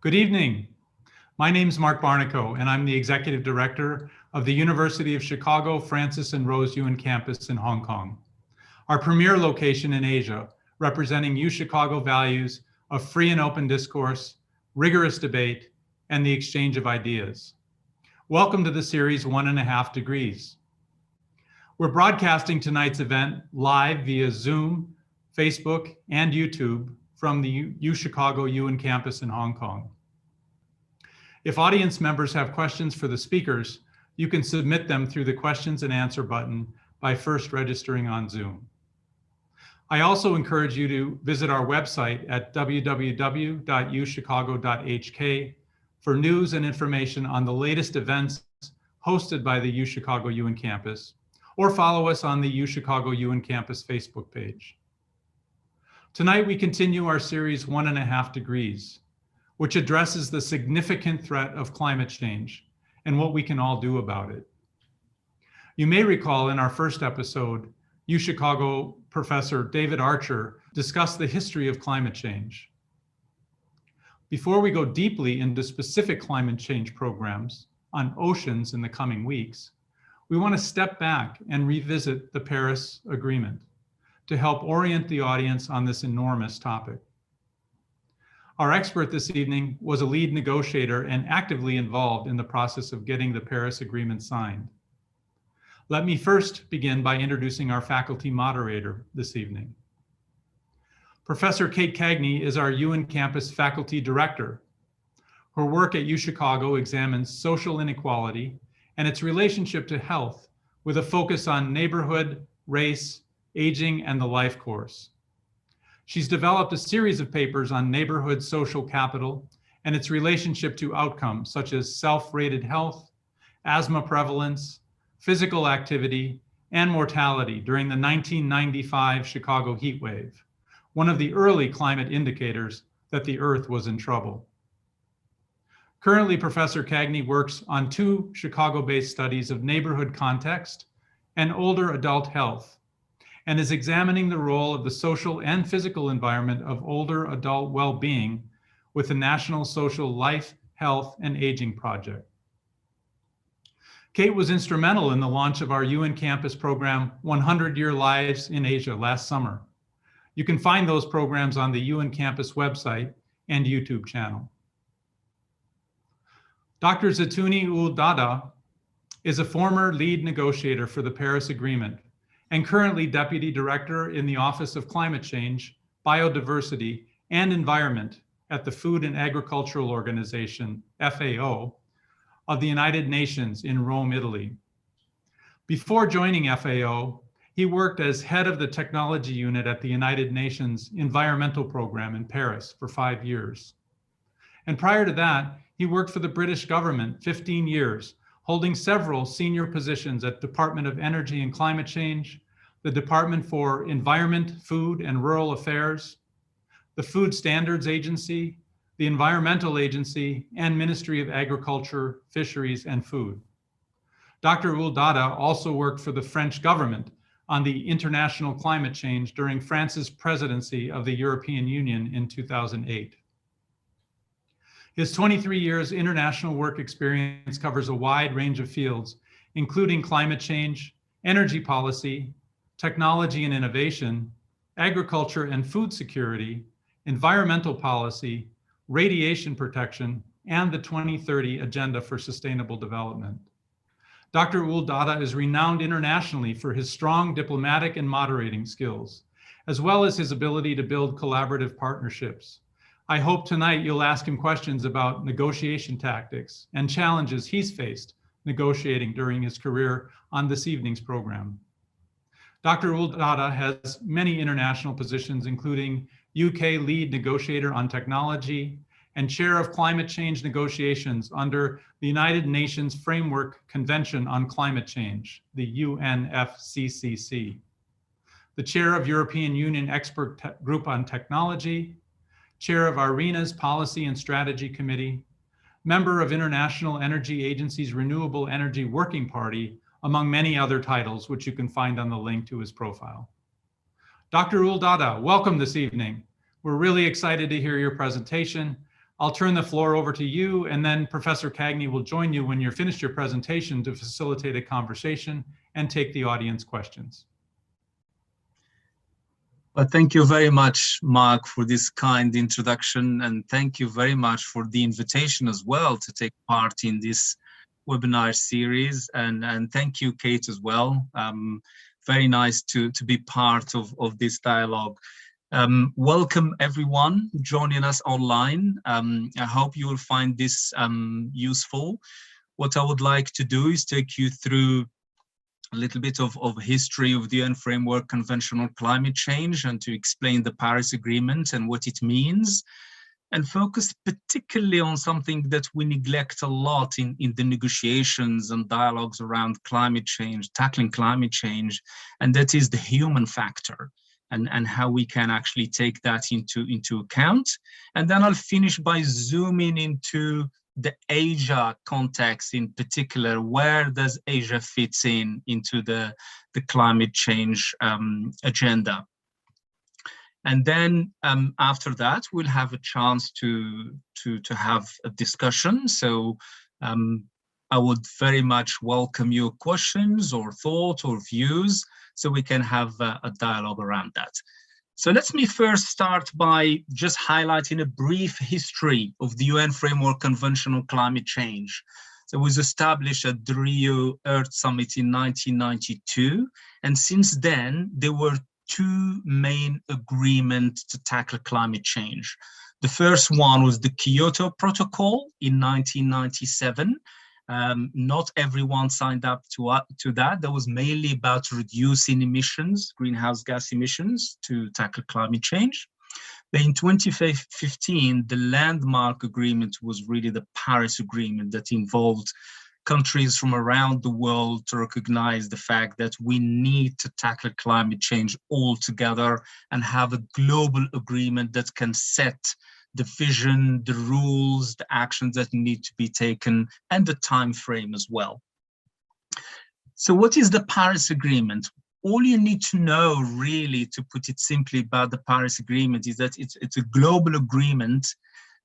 Good evening. My name is Mark Barnico, and I'm the Executive Director of the University of Chicago Francis and Rose Yuen campus in Hong Kong, our premier location in Asia, representing UChicago values of free and open discourse, rigorous debate, and the exchange of ideas. Welcome to the series 1.5 Degrees. We're broadcasting tonight's event live via Zoom, Facebook, and YouTube from the UChicago Yuen campus in Hong Kong. If audience members have questions for the speakers, you can submit them through the questions and answer button by first registering on Zoom. I also encourage you to visit our website at www.uchicago.hk for news and information on the latest events hosted by the UChicago Yuen campus, or follow us on the UChicago Yuen campus Facebook page. Tonight, we continue our series 1.5 Degrees, which addresses the significant threat of climate change and what we can all do about it. You may recall in our first episode, UChicago professor David Archer discussed the history of climate change. Before we go deeply into specific climate change programs on oceans in the coming weeks, we want to step back and revisit the Paris Agreement to help orient the audience on this enormous topic. Our expert this evening was a lead negotiator and actively involved in the process of getting the Paris Agreement signed. Let me first begin by introducing our faculty moderator this evening. Professor Kate Cagney is our Yuen campus faculty director. Her work at UChicago examines social inequality and its relationship to health with a focus on neighborhood, race, aging, and the life course. She's developed a series of papers on neighborhood social capital and its relationship to outcomes such as self-rated health, asthma prevalence, physical activity, and mortality during the 1995 Chicago heat wave, one of the early climate indicators that the Earth was in trouble. Currently, Professor Cagney works on 2 Chicago-based studies of neighborhood context and older adult health, and is examining the role of the social and physical environment of older adult well-being with the National Social Life, Health, and Aging Project. Kate was instrumental in the launch of our Yuen campus program, 100 Year Lives in Asia, last summer. You can find those programs on the Yuen campus website and YouTube channel. Dr. Zitouni Ould-Dada is a former lead negotiator for the Paris Agreement and currently Deputy Director in the Office of Climate Change, Biodiversity, and Environment at the Food and Agricultural Organization, FAO, of the United Nations in Rome, Italy. Before joining FAO, he worked as head of the technology unit at the United Nations Environmental Program in Paris for 5 years. And prior to that, he worked for the British government 15 years, holding several senior positions at Department of Energy and Climate Change, the Department for Environment, Food, and Rural Affairs, the Food Standards Agency, the Environmental Agency, and Ministry of Agriculture, Fisheries, and Food. Dr. Ould-Dada also worked for the French government on the international climate change during France's presidency of the European Union in 2008. His 23 years international work experience covers a wide range of fields, including climate change, energy policy, technology and innovation, agriculture and food security, environmental policy, radiation protection, and the 2030 Agenda for Sustainable Development. Dr. Ould-Dada is renowned internationally for his strong diplomatic and moderating skills, as well as his ability to build collaborative partnerships. I hope tonight you'll ask him questions about negotiation tactics and challenges he's faced negotiating during his career on this evening's program. Dr. Ould-Dada has many international positions, including UK lead negotiator on technology and chair of climate change negotiations under the United Nations Framework Convention on Climate Change, the UNFCCC, the chair of European Union Expert Group on Technology, chair of IRENA's Policy and Strategy Committee, member of International Energy Agency's Renewable Energy Working Party, among many other titles, which you can find on the link to his profile. Dr. Ould-Dada, welcome this evening. We're really excited to hear your presentation. I'll turn the floor over to you, and then Professor Cagney will join you when you're finished your presentation to facilitate a conversation and take the audience questions. Well, thank you very much, Mark, for this kind introduction, and thank you very much for the invitation as well to take part in this webinar series, and thank you, Kate, as well. Very nice to be part of this dialogue. Welcome everyone joining us online. I hope you will find this useful. What I would like to do is take you through a little bit of history of the UN Framework Convention on Climate Change, and to explain the Paris Agreement and what it means, and focus particularly on something that we neglect a lot in the negotiations and dialogues around climate change, tackling climate change, and that is the human factor, and how we can actually take that into account. And then I'll finish by zooming into the Asia context in particular. Where does Asia fit into the climate change agenda? And then after that, we'll have a chance to have a discussion. So I would very much welcome your questions or thoughts or views, so we can have a dialogue around that. So let me first start by just highlighting a brief history of the UN Framework Convention on Climate Change. So it was established at the Rio Earth Summit in 1992. And since then, there were two main agreements to tackle climate change. The first one was the Kyoto Protocol in 1997. Not everyone signed up to that. That was mainly about reducing emissions, greenhouse gas emissions, to tackle climate change. But in 2015, the landmark agreement was really the Paris Agreement, that involved countries from around the world to recognize the fact that we need to tackle climate change all together and have a global agreement that can set the vision, the rules, the actions that need to be taken, and the time frame as well. So what is the Paris Agreement? All you need to know, really, to put it simply, about the Paris Agreement is that it's a global agreement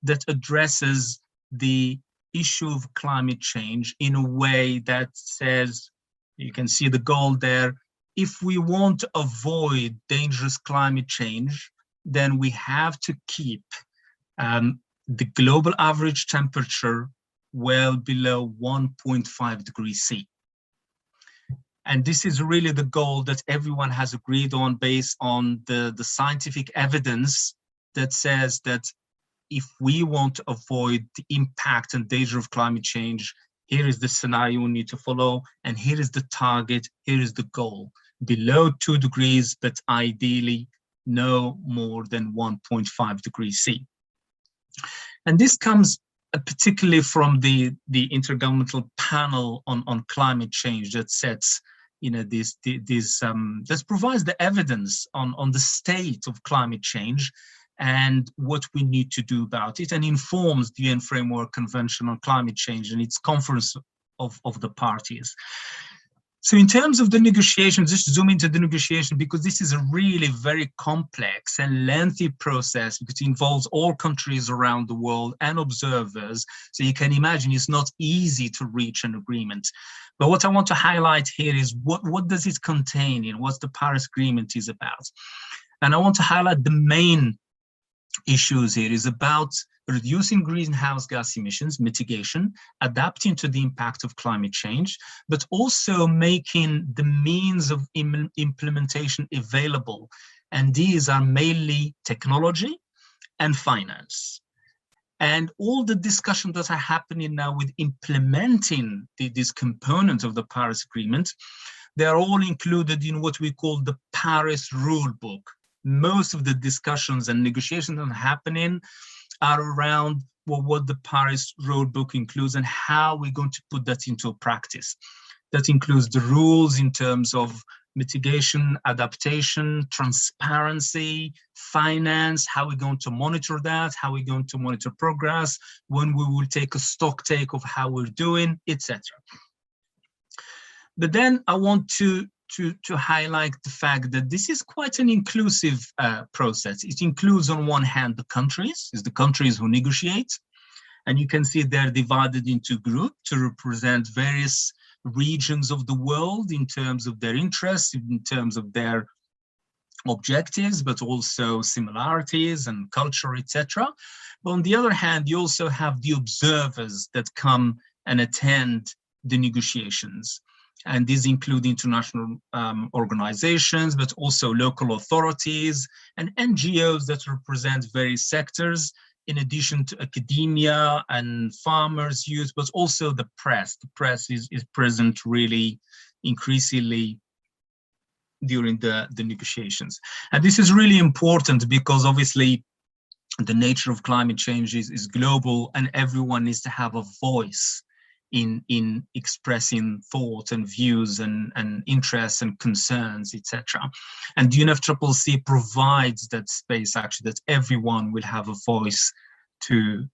that addresses the issue of climate change in a way that says, you can see the goal there, if we want to avoid dangerous climate change, then we have to keep the global average temperature well below 1.5 degrees C. And this is really the goal that everyone has agreed on, based on the scientific evidence that says that if we want to avoid the impact and danger of climate change, here is the scenario we need to follow, and here is the target, here is the goal. Below 2 degrees, but ideally no more than 1.5 degrees C. And this comes particularly from the Intergovernmental Panel on Climate Change that sets, that provides the evidence on the state of climate change and what we need to do about it, and informs the UN Framework Convention on Climate Change and its conference of the parties. So in terms of the negotiations, just zoom into the negotiation, because this is a really very complex and lengthy process, because it involves all countries around the world and observers. So you can imagine it's not easy to reach an agreement. But what I want to highlight here is what does it contain and what the Paris Agreement is about. And I want to highlight the main issues here is about reducing greenhouse gas emissions, mitigation, adapting to the impact of climate change, but also making the means of implementation available. And these are mainly technology and finance. And all the discussions that are happening now with implementing this component of the Paris Agreement, they are all included in what we call the Paris Rule Book. Most of the discussions and negotiations that are happening are around what the Paris Rule Book includes and how we're going to put that into practice. That includes the rules in terms of mitigation, adaptation, transparency, finance, how we're going to monitor that, how we're going to monitor progress, when we will take a stock take of how we're doing, etc. But then I want to highlight the fact that this is quite an inclusive process. It includes, on one hand, the countries who negotiate, And you can see they're divided into groups to represent various regions of the world in terms of their interests, in terms of their objectives, but also similarities and culture, etc. But on the other hand, you also have the observers that come and attend the negotiations. And these include international organizations, but also local authorities and NGOs that represent various sectors, in addition to academia and farmers, youth, but also the press. The press is present really increasingly during the negotiations. And this is really important because obviously the nature of climate change is global, and everyone needs to have a voice in expressing thoughts and views and interests and concerns, etc. And UNFCCC provides that space actually that everyone will have a voice to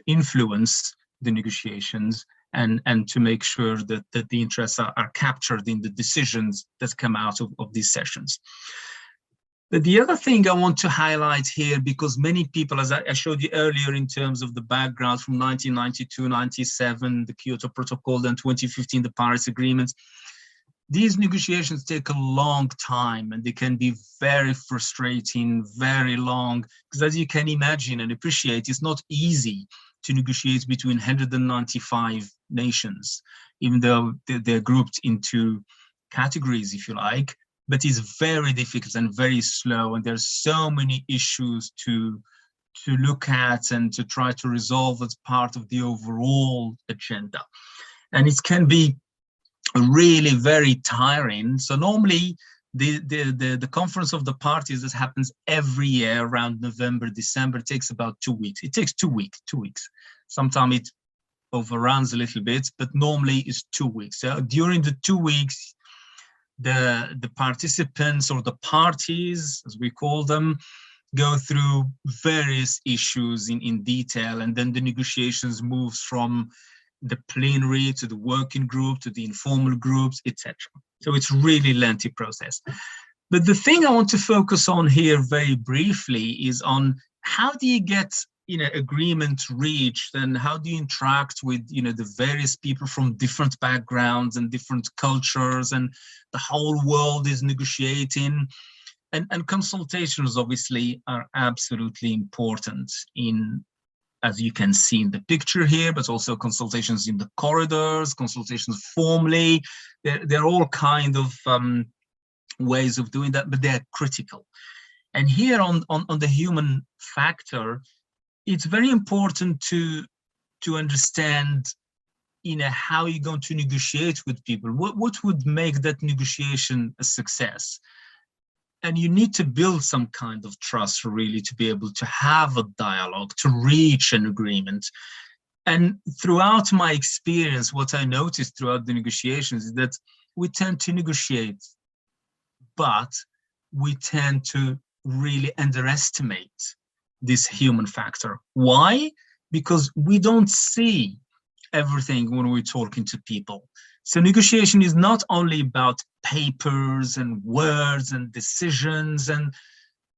influence the negotiations and to make sure that the interests are captured in the decisions that come out of these sessions. But the other thing I want to highlight here, because many people, as I showed you earlier in terms of the background from 1992, 97, the Kyoto Protocol, then 2015, the Paris Agreement, these negotiations take a long time and they can be very frustrating, very long, because as you can imagine and appreciate, it's not easy to negotiate between 195 nations, even though they're grouped into categories, if you like. But it's very difficult and very slow, and there's so many issues to look at and to try to resolve as part of the overall agenda. And it can be really very tiring. So normally the conference of the parties that happens every year around November, December, takes about 2 weeks. It takes 2 weeks. Sometimes it overruns a little bit, but normally it's 2 weeks. So during the 2 weeks, the participants, or the parties, as we call them, go through various issues in detail, and then the negotiations moves from the plenary to the working group to the informal groups, etc. So it's really lengthy process. But the thing I want to focus on here very briefly is on how do you get agreement reached, and how do you interact with the various people from different backgrounds and different cultures, and the whole world is negotiating, and consultations obviously are absolutely important in, as you can see in the picture here, but also consultations in the corridors, consultations formally. They're all kind of ways of doing that, but they're critical. And here on the human factor, it's very important to understand, how you're going to negotiate with people. What would make that negotiation a success? And you need to build some kind of trust really to be able to have a dialogue, to reach an agreement. And throughout my experience, what I noticed throughout the negotiations is that we tend to negotiate, but we tend to really underestimate this human factor. Why? Because we don't see everything when we're talking to people. So negotiation is not only about papers and words and decisions. And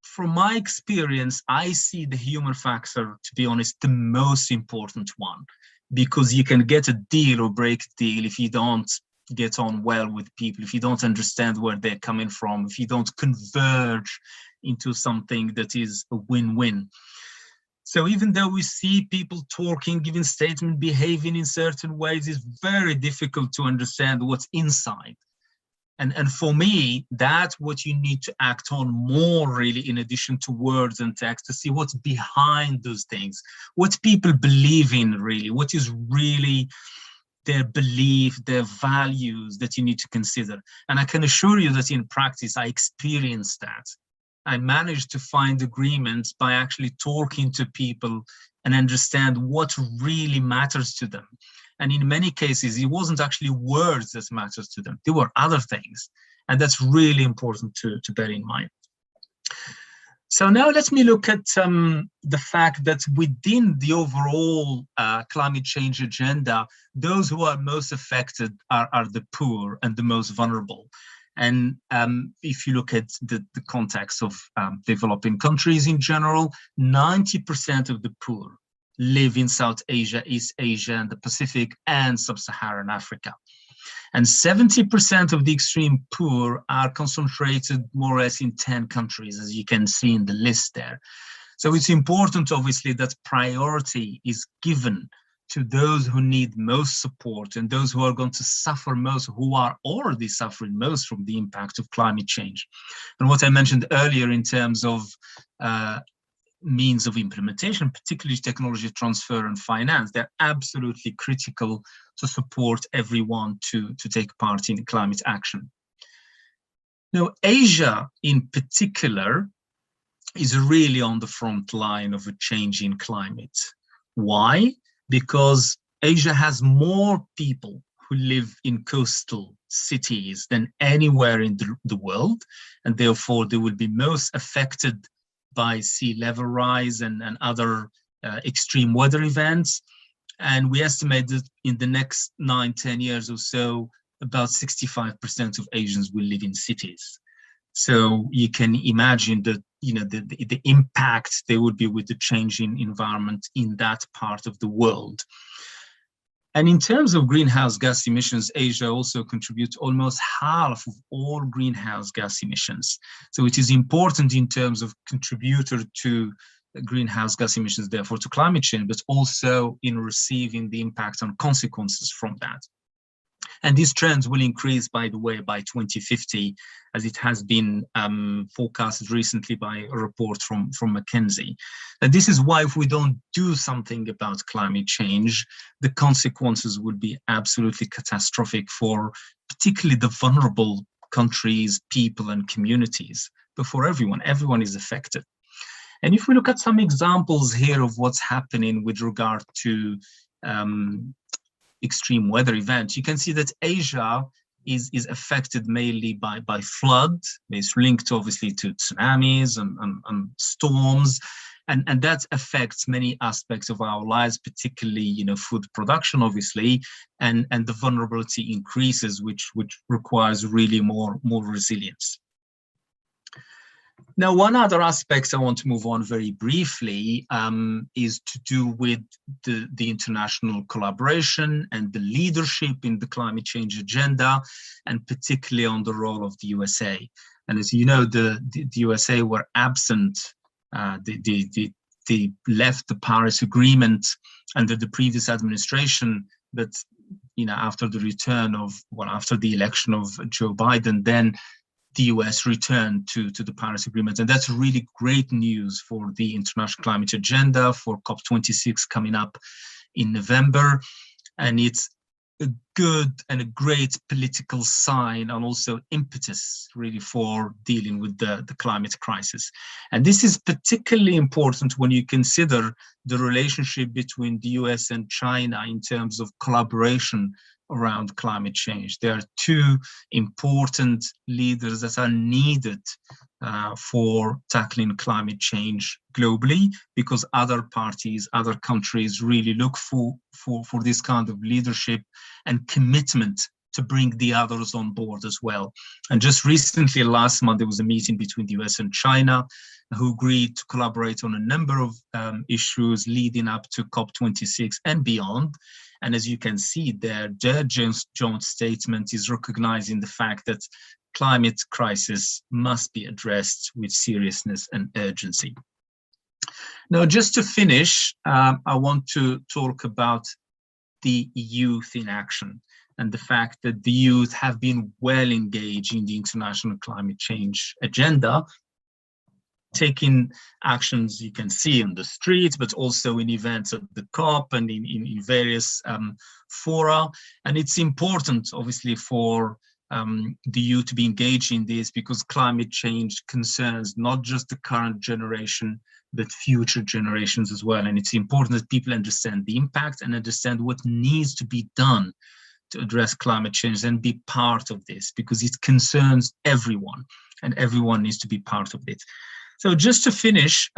from my experience, I see the human factor, to be honest, the most important one, because you can get a deal or break a deal if you don't get on well with people, if you don't understand where they're coming from, if you don't converge into something that is a win-win. So even though we see people talking, giving statements, behaving in certain ways, it's very difficult to understand what's inside. And for me, that's what you need to act on more, really, in addition to words and text, to see what's behind those things, what people believe in, really, what is really their belief, their values that you need to consider. And I can assure you that in practice, I experienced that. I managed to find agreements by actually talking to people and understand what really matters to them. And in many cases, it wasn't actually words that matters to them. There were other things. And that's really important to bear in mind. So now let me look at the fact that within the overall climate change agenda, those who are most affected are the poor and the most vulnerable. And if you look at the context of developing countries in general, 90% of the poor live in South Asia, East Asia, and the Pacific, and Sub-Saharan Africa. And 70% of the extreme poor are concentrated more or less in 10 countries, as you can see in the list there. So it's important, obviously, that priority is given to those who need most support and those who are going to suffer most, who are already suffering most from the impact of climate change. And what I mentioned earlier in terms of means of implementation, particularly technology transfer and finance, they're absolutely critical to support everyone to take part in climate action. Now, Asia in particular is really on the front line of a change in climate. Why? Because Asia has more people who live in coastal cities than anywhere in the world, and therefore they will be most affected by sea level rise and other extreme weather events. And we estimate that in the next 9-10 years or so, about 65% of Asians will live in cities. So you can imagine that, you know, the impact there would be with the changing environment in that part of the world. And in terms of greenhouse gas emissions, Asia also contributes almost half of all greenhouse gas emissions. So it is important in terms of contributor to greenhouse gas emissions, therefore to climate change, but also in receiving the impact on consequences from that. And these trends will increase, by the way, by 2050, as it has been forecasted recently by a report from McKinsey. And this is why if we don't do something about climate change, the consequences would be absolutely catastrophic for particularly the vulnerable countries, people, and communities, but for everyone. Everyone is affected. And if we look at some examples here of what's happening with regard to extreme weather events, you can see that Asia is affected mainly by flood. It's linked obviously to tsunamis and storms, and that affects many aspects of our lives, particularly, you know, food production, obviously, and the vulnerability increases, which requires really more resilience. Now, one other aspect I want to move on very briefly is to do with the international collaboration and the leadership in the climate change agenda, and particularly on the role of the USA. And as you know, the USA were absent. They left the Paris Agreement under the previous administration, but, you know, after the return of, well, after the election of Joe Biden, then the US returned to the Paris Agreement. And that's really great news for the international climate agenda, for COP26 coming up in November. And it's a good and a great political sign, and also impetus really for dealing with the climate crisis. And this is particularly important when you consider the relationship between the US and China in terms of collaboration around climate change. There are two important leaders that are needed for tackling climate change globally, because other parties, other countries really look for this kind of leadership and commitment to bring the others on board as well. And just recently, last month, there was a meeting between the US and China, who agreed to collaborate on a number of issues leading up to COP26 and beyond. And as you can see there, their joint statement is recognizing the fact that climate crisis must be addressed with seriousness and urgency. Now, just to finish, I want to talk about the youth in action and the fact that the youth have been well engaged in the international climate change agenda, taking actions you can see on the streets, but also in events at the COP and in various fora. And it's important, obviously, for the youth to be engaged in this, because climate change concerns not just the current generation, but future generations as well. And it's important that people understand the impact and understand what needs to be done to address climate change and be part of this, because it concerns everyone and everyone needs to be part of it. So just to finish,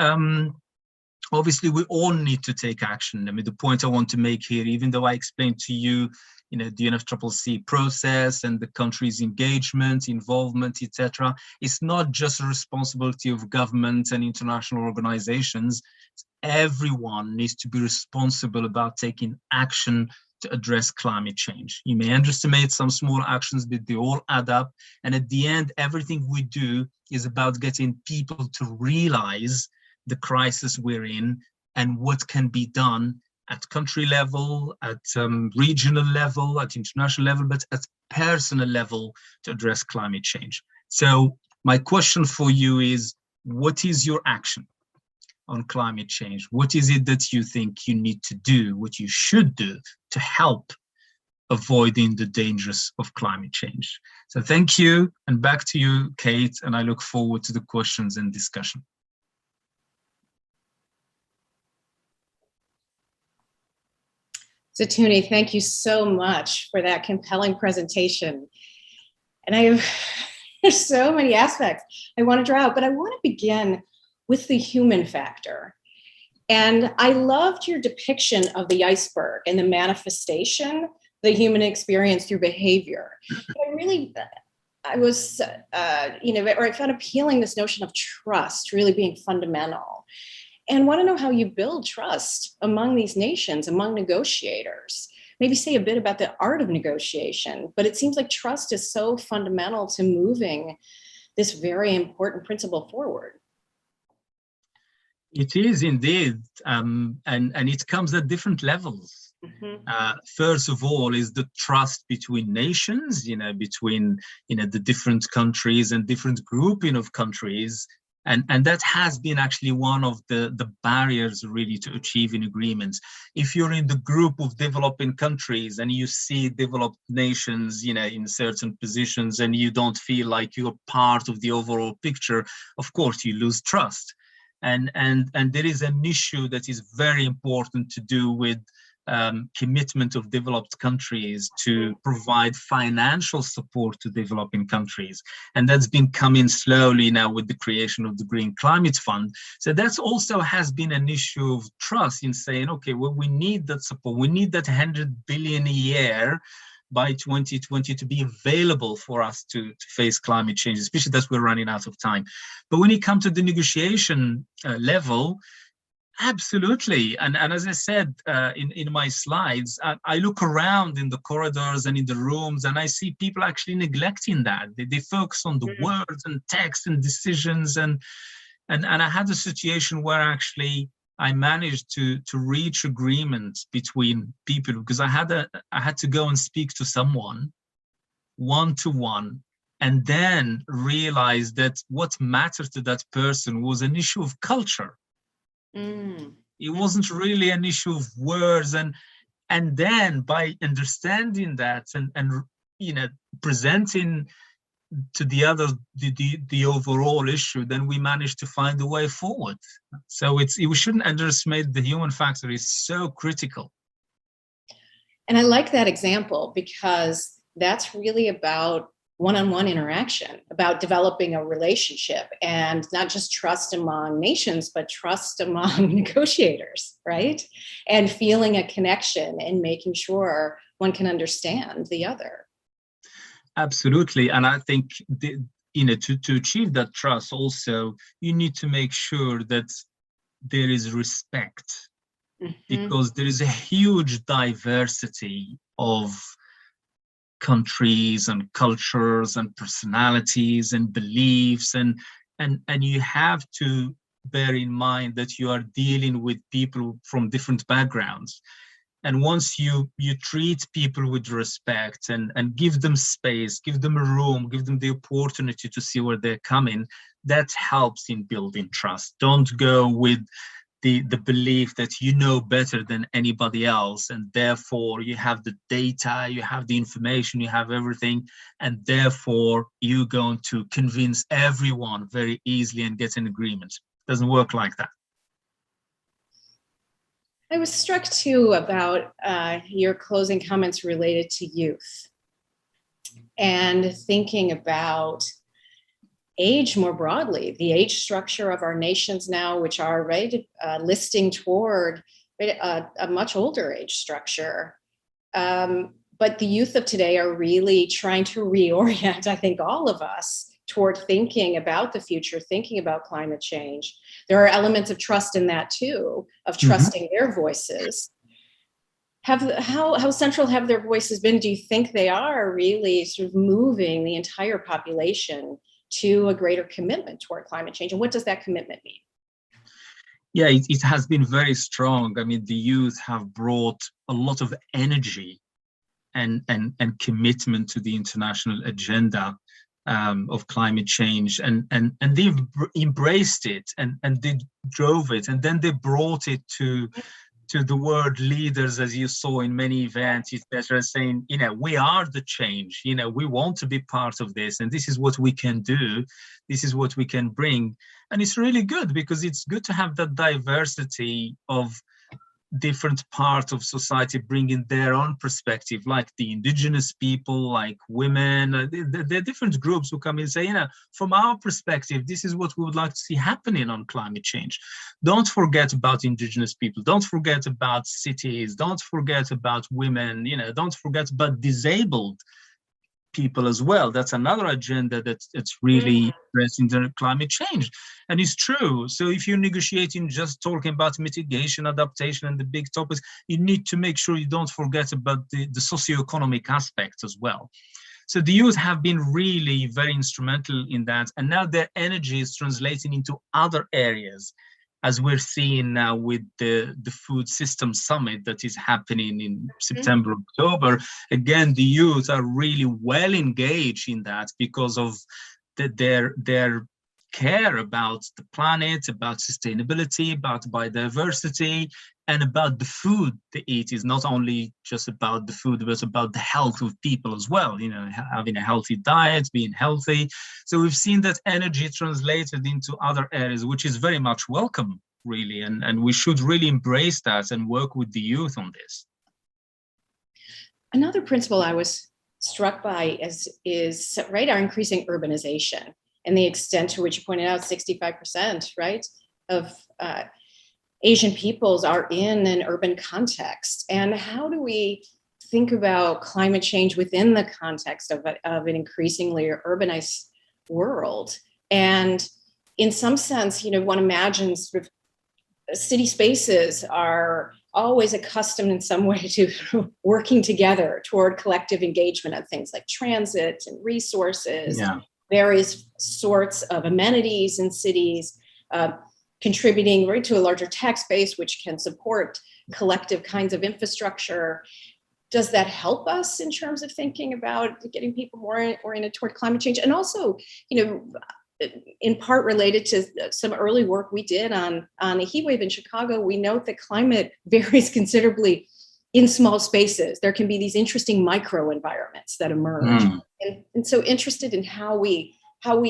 obviously we all need to take action. I mean, the point I want to make here, even though I explained to you, you know, the UNFCCC process and the country's engagement, involvement, etc., it's not just a responsibility of governments and international organizations. It's everyone needs to be responsible about taking action to address climate change. You may underestimate some small actions, but they all add up. And at the end, everything we do is about getting people to realize the crisis we're in and what can be done at country level, at regional level, at international level, but at personal level to address climate change. So my question for you is, what is your action on climate change? What is it that you think you need to do, what you should do to help avoiding the dangers of climate change? So thank you, and back to you, Kate, and I look forward to the questions and discussion. Zitouni, thank you so much for that compelling presentation. And there's so many aspects I want to draw out, but I want to begin with the human factor. And I loved your depiction of the iceberg and the manifestation, the human experience through behavior. I found appealing this notion of trust really being fundamental. And want to know how you build trust among these nations, among negotiators. Maybe say a bit about the art of negotiation, but it seems like trust is so fundamental to moving this very important principle forward. It is indeed, and it comes at different levels. Mm-hmm. First of all is the trust between nations, between the different countries and different grouping of countries. And that has been actually one of the barriers really to achieving agreements. If you're in the group of developing countries and you see developed nations, in certain positions, and you don't feel like you're part of the overall picture, of course you lose trust. And there is an issue that is very important to do with commitment of developed countries to provide financial support to developing countries. And that's been coming slowly now with the creation of the Green Climate Fund. So that's also has been an issue of trust in saying, okay, well, we need that support. We need that 100 billion a year by 2020 to be available for us to face climate change, especially that we're running out of time. But when it comes to the negotiation level, absolutely. And as I said in my slides, I look around in the corridors and in the rooms, and I see people actually neglecting that. They focus on the words and text and decisions. And I had a situation where actually I managed to reach agreement between people, because I had to go and speak to someone one-to-one, and then realize that what mattered to that person was an issue of culture. It wasn't really an issue of words, and then by understanding that and presenting to the other the overall issue, then we managed to find a way forward. So we shouldn't underestimate the human factor. Is so critical. And I like that example, because that's really about one-on-one interaction, about developing a relationship, and not just trust among nations, but trust among negotiators, right? And feeling a connection and making sure one can understand the other. Absolutely. And I think to achieve that trust also, you need to make sure that there is respect, because there is a huge diversity of countries and cultures and personalities and beliefs, and you have to bear in mind that you are dealing with people from different backgrounds. And once you treat people with respect and give them space, give them a room, give them the opportunity to see where they're coming, that helps in building trust. Don't go with the belief that you know better than anybody else, and therefore you have the data, you have the information, you have everything, and therefore you're going to convince everyone very easily and get an agreement. It doesn't work like that. I was struck too about your closing comments related to youth, and thinking about age more broadly, the age structure of our nations now, which are listing toward a much older age structure. But the youth of today are really trying to reorient, I think, all of us toward thinking about the future, thinking about climate change. There are elements of trust in that too, of trusting their voices. How central have their voices been? Do you think they are really sort of moving the entire population to a greater commitment toward climate change? And what does that commitment mean? Yeah, it has been very strong. I mean, the youth have brought a lot of energy and commitment to the international agenda of climate change, and they've embraced it and they drove it, and then they brought it to the world leaders, as you saw in many events, etc., saying, you know, we are the change, you know, we want to be part of this, and this is what we can do, this is what we can bring. And it's really good, because it's good to have that diversity of different parts of society bringing their own perspective, like the indigenous people, like women, the different groups who come in and say, you know, from our perspective, this is what we would like to see happening on climate change. Don't forget about indigenous people, don't forget about cities, don't forget about women, you know, don't forget about disabled people as well. That's another agenda that's really addressing the climate change. And it's true. So if you're negotiating, just talking about mitigation, adaptation, and the big topics, you need to make sure you don't forget about the socioeconomic aspects as well. So the youth have been really very instrumental in that. And now their energy is translating into other areas, as we're seeing now with the Food System Summit that is happening in September, October. Again, the youth are really well engaged in that because of their care about the planet, about sustainability, about biodiversity, and about the food they eat. Is not only just about the food, but about the health of people as well, you know, having a healthy diet, being healthy. So we've seen that energy translated into other areas, which is very much welcome, really, and we should really embrace that and work with the youth on this. Another principle I was struck by is right, our increasing urbanization, and the extent to which you pointed out 65%, right, of Asian peoples are in an urban context. And how do we think about climate change within the context of an increasingly urbanized world? And in some sense, you know, one imagines sort of city spaces are always accustomed in some way to working together toward collective engagement on things like transit and resources, various sorts of amenities in cities, contributing right to a larger tax base, which can support collective kinds of infrastructure. Does that help us in terms of thinking about getting people more oriented toward climate change? And also, you know, in part related to some early work we did on a heat wave in Chicago, we note that climate varies considerably in small spaces. There can be these interesting microenvironments that emerge. And so interested in how we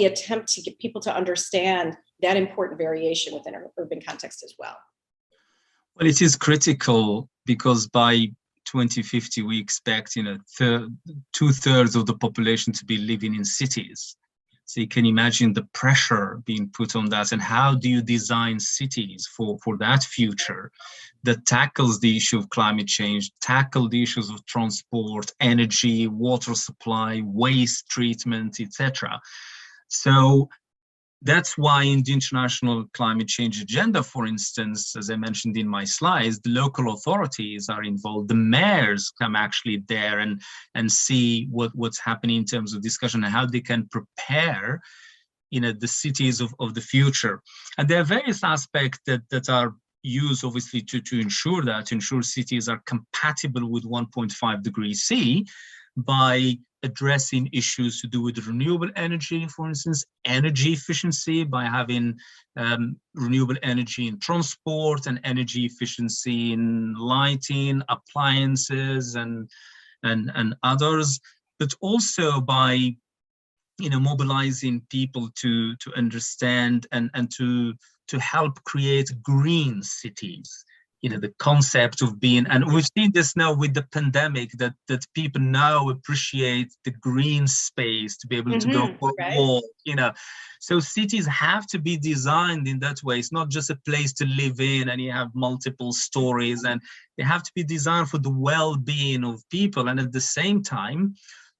attempt to get people to understand that important variation within an urban context as well. Well, it is critical because by 2050, we expect, you know, 2/3 of the population to be living in cities. So you can imagine the pressure being put on that, and how do you design cities for that future that tackles the issue of climate change, tackle the issues of transport, energy, water supply, waste treatment, etc. So that's why in the international climate change agenda, for instance, as I mentioned in my slides, the local authorities are involved. The mayors come actually there and see what's happening in terms of discussion and how they can prepare, you know, the cities of the future. And there are various aspects that are used, obviously, to ensure cities are compatible with 1.5 degrees C by addressing issues to do with renewable energy, for instance, energy efficiency by having renewable energy in transport and energy efficiency in lighting, appliances, and others, but also by, you know, mobilizing people to understand and to help create green cities. You know, the concept of being, and we've seen this now with the pandemic, that people now appreciate the green space to be able to go for a walk, you know. So cities have to be designed in that way. It's not just a place to live in and you have multiple stories, and they have to be designed for the well-being of people, and at the same time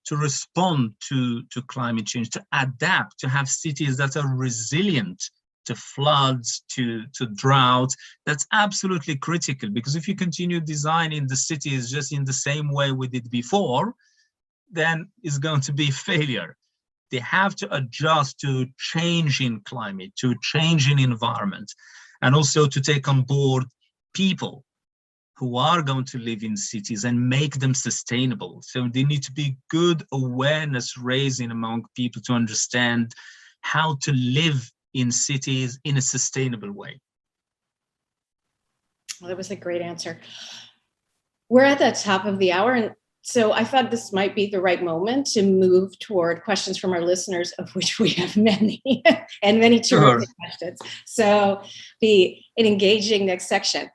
to respond to climate change, to adapt, to have cities that are resilient to floods, to drought. That's absolutely critical, because if you continue designing the cities just in the same way we did before, then it's going to be failure. They have to adjust to changing climate, to changing environment, and also to take on board people who are going to live in cities and make them sustainable. So there need to be good awareness raising among people to understand how to live in cities in a sustainable way. Well, that was a great answer. We're at the top of the hour, and so I thought this might be the right moment to move toward questions from our listeners, of which we have many, and many terrific questions. So be an engaging next section.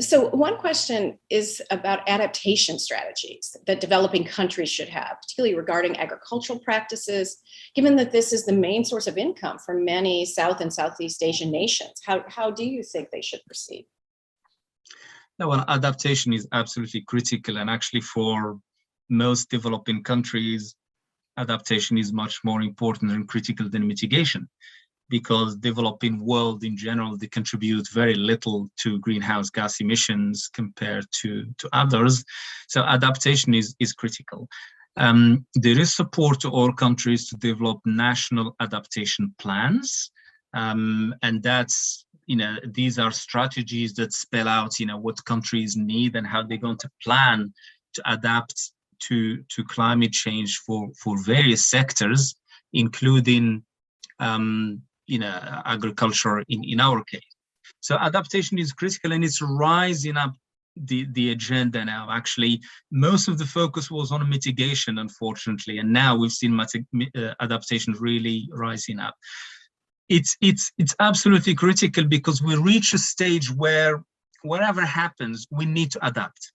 So one question is about adaptation strategies that developing countries should have, particularly regarding agricultural practices, given that this is the main source of income for many South and Southeast Asian nations. How do you think they should proceed? No, well, adaptation is absolutely critical, and actually for most developing countries, adaptation is much more important and critical than mitigation, because developing world in general, they contribute very little to greenhouse gas emissions compared to others. So adaptation is critical. There is support to all countries to develop national adaptation plans, and that's, these are strategies that spell out, what countries need and how they're going to plan to adapt to climate change for various sectors, including agriculture in our case. So adaptation is critical, and it's rising up the agenda now. Actually, most of the focus was on mitigation, unfortunately, and now we've seen adaptation really rising up. It's absolutely critical, because we reach a stage where whatever happens, we need to adapt.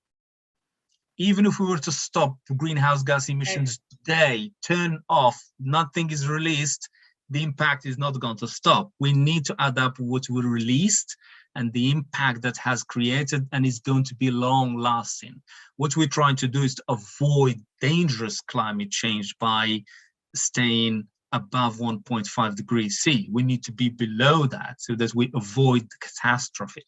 Even if we were to stop greenhouse gas emissions today, turn off, nothing is released, the impact is not going to stop. We need to adapt what we released and the impact that has created, and is going to be long lasting. What we're trying to do is to avoid dangerous climate change by staying above 1.5 degrees C. We need to be below that so that we avoid the catastrophe.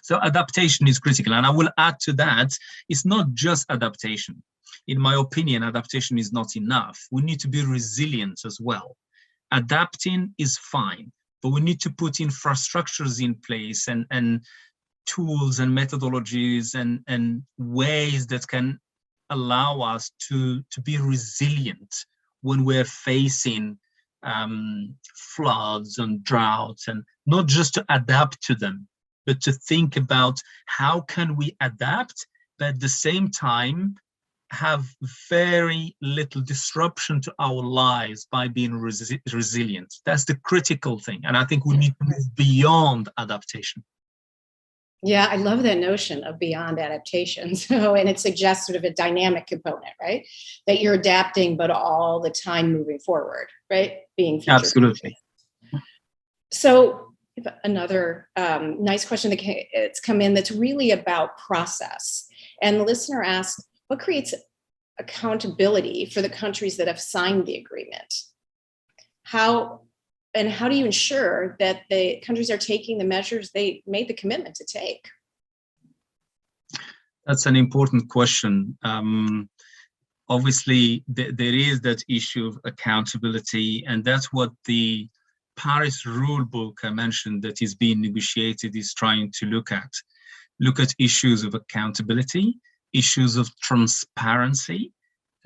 So adaptation is critical. And I will add to that, it's not just adaptation. In my opinion, adaptation is not enough. We need to be resilient as well. Adapting is fine, but we need to put infrastructures in place and tools and methodologies and ways that can allow us to be resilient when we're facing floods and droughts, and not just to adapt to them, but to think about how can we adapt, but at the same time have very little disruption to our lives by being resilient. That's the critical thing. And I think we need to move beyond adaptation. Yeah, I love that notion of beyond adaptation. So, and it suggests sort of a dynamic component, right? That you're adapting, but all the time moving forward, right? Being future. Absolutely. So another nice question that's come in that's really about process. And the listener asked, what creates accountability for the countries that have signed the agreement? How do you ensure that the countries are taking the measures they made the commitment to take? That's an important question. Obviously, there is that issue of accountability, and that's what the Paris rule book I mentioned that is being negotiated is trying to look at. Look at issues of accountability, issues of transparency,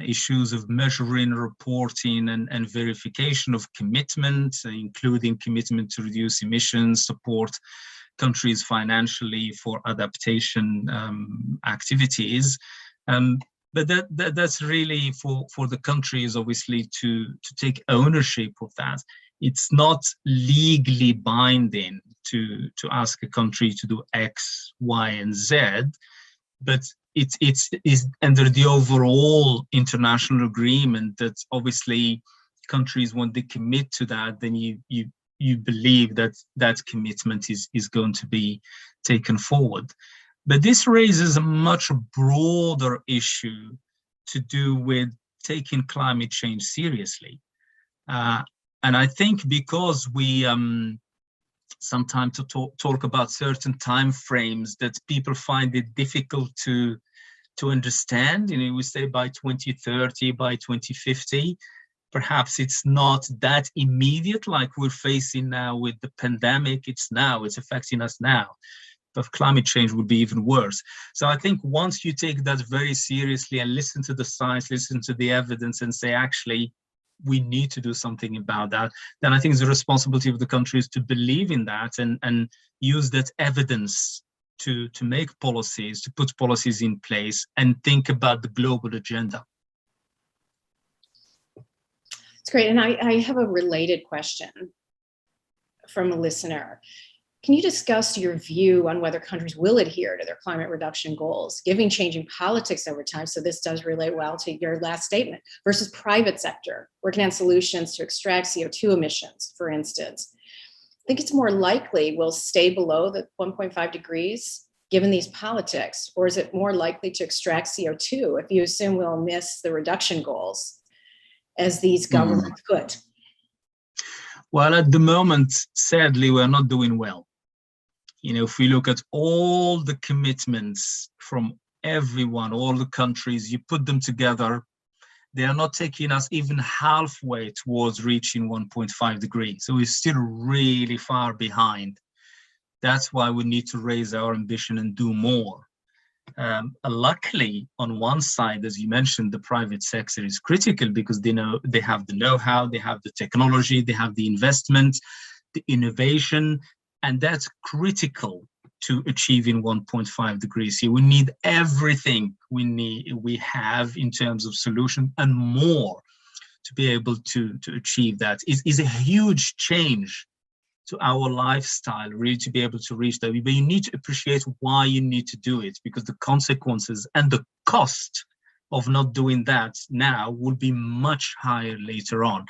issues of measuring, reporting, and verification of commitment, including commitment to reduce emissions, support countries financially for adaptation activities. But that's really for the countries, obviously, to take ownership of that. It's not legally binding to ask a country to do X, Y, and Z, but it's under the overall international agreement that obviously countries, when they commit to that, then you believe that that commitment is going to be taken forward. But this raises a much broader issue to do with taking climate change seriously. And I think because we sometimes to talk about certain time frames that people find it difficult to understand, we say by 2030, by 2050, perhaps it's not that immediate like we're facing now with the pandemic. It's affecting us now. But climate change would be even worse. So I think once you take that very seriously and listen to the science, listen to the evidence and say, actually, we need to do something about that, then I think it's the responsibility of the countries to believe in that and use that evidence to make policies, to put policies in place and think about the global agenda. It's great. And I have a related question from a listener. Can you discuss your view on whether countries will adhere to their climate reduction goals, given changing politics over time? So this does relate well to your last statement, versus private sector working on solutions to extract CO2 emissions, for instance. I think it's more likely we'll stay below the 1.5 degrees given these politics, or is it more likely to extract CO2 if you assume we'll miss the reduction goals as these governments could? Well, at the moment, sadly, we're not doing well. If we look at all the commitments from everyone, all the countries, you put them together, they are not taking us even halfway towards reaching 1.5 degrees. So we're still really far behind. That's why we need to raise our ambition and do more. Luckily, on one side, as you mentioned, the private sector is critical because they have the know-how, they have the technology, they have the investment, the innovation, and that's critical to achieving 1.5 degrees. Here, we need everything we have in terms of solution and more to be able to achieve that. Is a huge change to our lifestyle, really, to be able to reach that. But you need to appreciate why you need to do it, because the consequences and the cost of not doing that now will be much higher later on.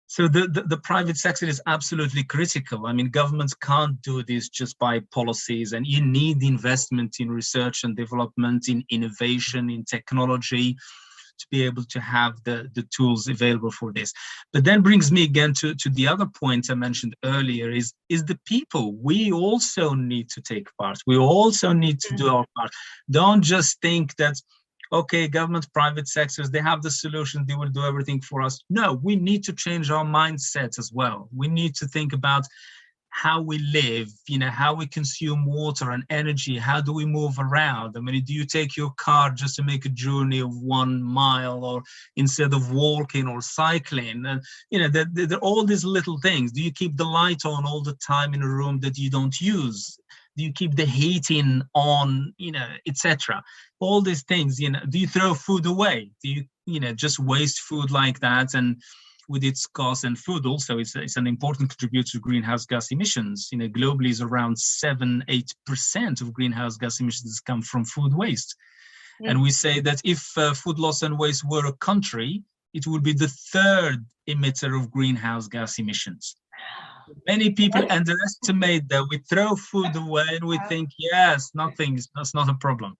So the private sector is absolutely critical. I mean, governments can't do this just by policies, and you need investment in research and development, in innovation, in technology, to be able to have the tools available for this. But then brings me again to the other point I mentioned earlier is the people. We also need to take part. We also need to do our part. Don't just think that, okay, government, private sectors, they have the solution, they will do everything for us. No, we need to change our mindset as well. We need to think about how we live, how we consume water and energy, how do we move around? I mean, do you take your car just to make a journey of 1 mile, or instead of walking or cycling? And, there are all these little things. Do you keep the light on all the time in a room that you don't use? Do you keep the heating on, etc.? All these things, do you throw food away? Do you, just waste food like that? And with its cost, and food also it's an important contributor to greenhouse gas emissions. Globally is around 7-8% of greenhouse gas emissions come from food waste. Mm-hmm. And we say that if food loss and waste were a country, it would be the third emitter of greenhouse gas emissions. Many people underestimate that. We throw food away and we think, yes, that's not a problem.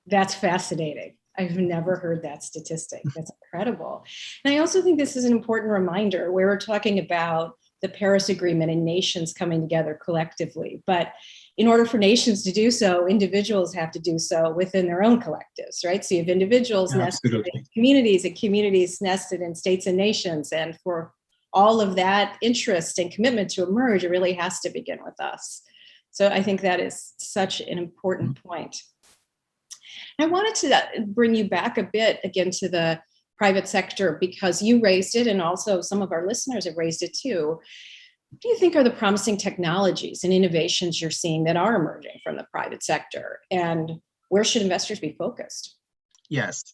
That's fascinating. I've never heard that statistic. That's incredible. And I also think this is an important reminder where we're talking about the Paris Agreement and nations coming together collectively. But in order for nations to do so, individuals have to do so within their own collectives, right? So you have individuals nested in communities, and communities nested in states and nations. And for all of that interest and commitment to emerge, it really has to begin with us. So I think that is such an important point. I wanted to bring you back a bit again to the private sector, because you raised it, and also some of our listeners have raised it too. What do you think are the promising technologies and innovations you're seeing that are emerging from the private sector, and where should investors be focused? Yes,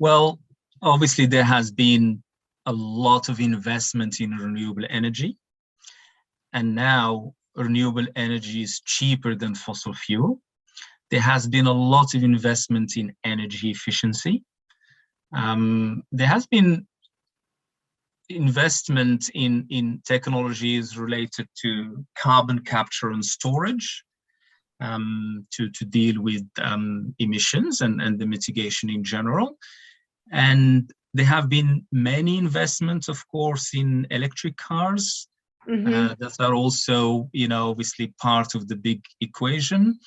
well, obviously there has been a lot of investment in renewable energy, and now renewable energy is cheaper than fossil fuel. There has been a lot of investment in energy efficiency. There has been investment in technologies related to carbon capture and storage, to deal with emissions and the mitigation in general. And there have been many investments, of course, in electric cars that are also, obviously part of the big equation.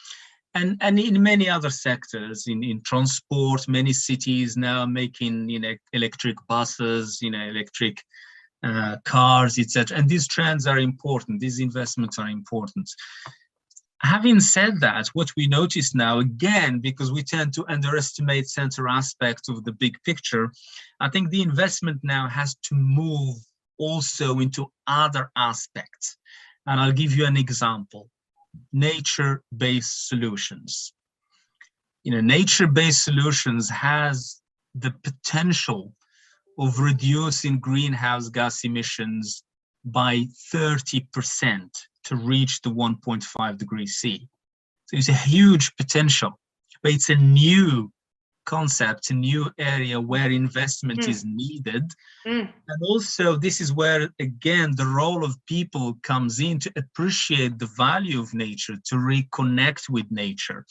And in many other sectors, in transport, many cities now making, electric buses, electric cars, etc. And these trends are important. These investments are important. Having said that, what we notice now, again, because we tend to underestimate center aspects of the big picture, I think the investment now has to move also into other aspects. And I'll give you an example: nature-based solutions. Nature-based solutions has the potential of reducing greenhouse gas emissions by 30% to reach the 1.5 degrees C. So it's a huge potential, but it's a new concept, a new area where investment is needed. And also, this is where, again, the role of people comes in to appreciate the value of nature, to reconnect with nature.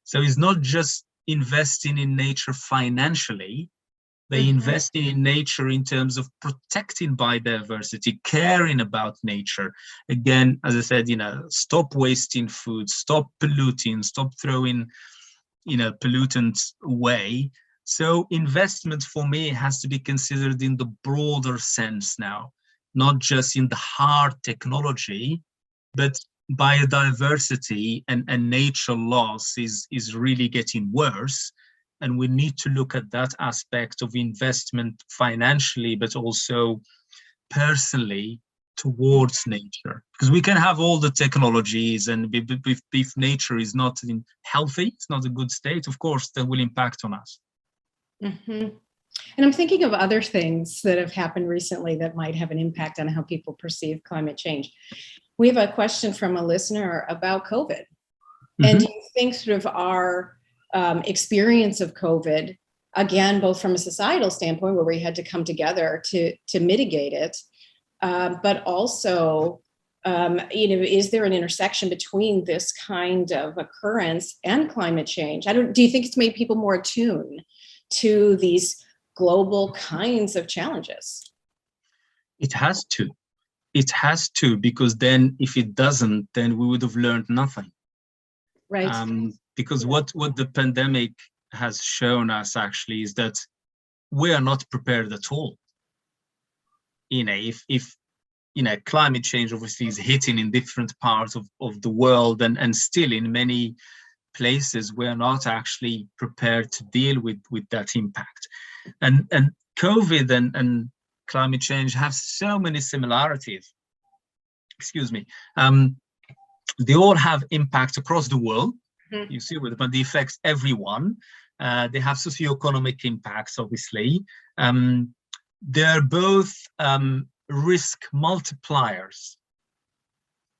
So it's not just investing in nature financially, they investing in nature in terms of protecting biodiversity, caring about nature. Again, as I said, stop wasting food, stop polluting, stop throwing, pollutants away. So investment for me has to be considered in the broader sense now, not just in the hard technology, but biodiversity and nature loss is really getting worse. And we need to look at that aspect of investment financially, but also personally towards nature. Because we can have all the technologies, and if nature is not healthy, it's not a good state, of course, that will impact on us. And I'm thinking of other things that have happened recently that might have an impact on how people perceive climate change. We have a question from a listener about COVID. And do you think sort of our experience of COVID, again, both from a societal standpoint where we had to come together to mitigate it, but also, is there an intersection between this kind of occurrence and climate change? Do you think it's made people more attuned to these global kinds of challenges? It has to. It has to, because then if it doesn't, then we would have learned nothing. Right. Because what the pandemic has shown us actually is that we are not prepared at all. If climate change obviously is hitting in different parts of the world, and still in many places we're not actually prepared to deal with that impact. And COVID and climate change have so many similarities. Excuse me. They all have impact across the world. You see, but they affect everyone. They have socioeconomic impacts, obviously. They're both risk multipliers.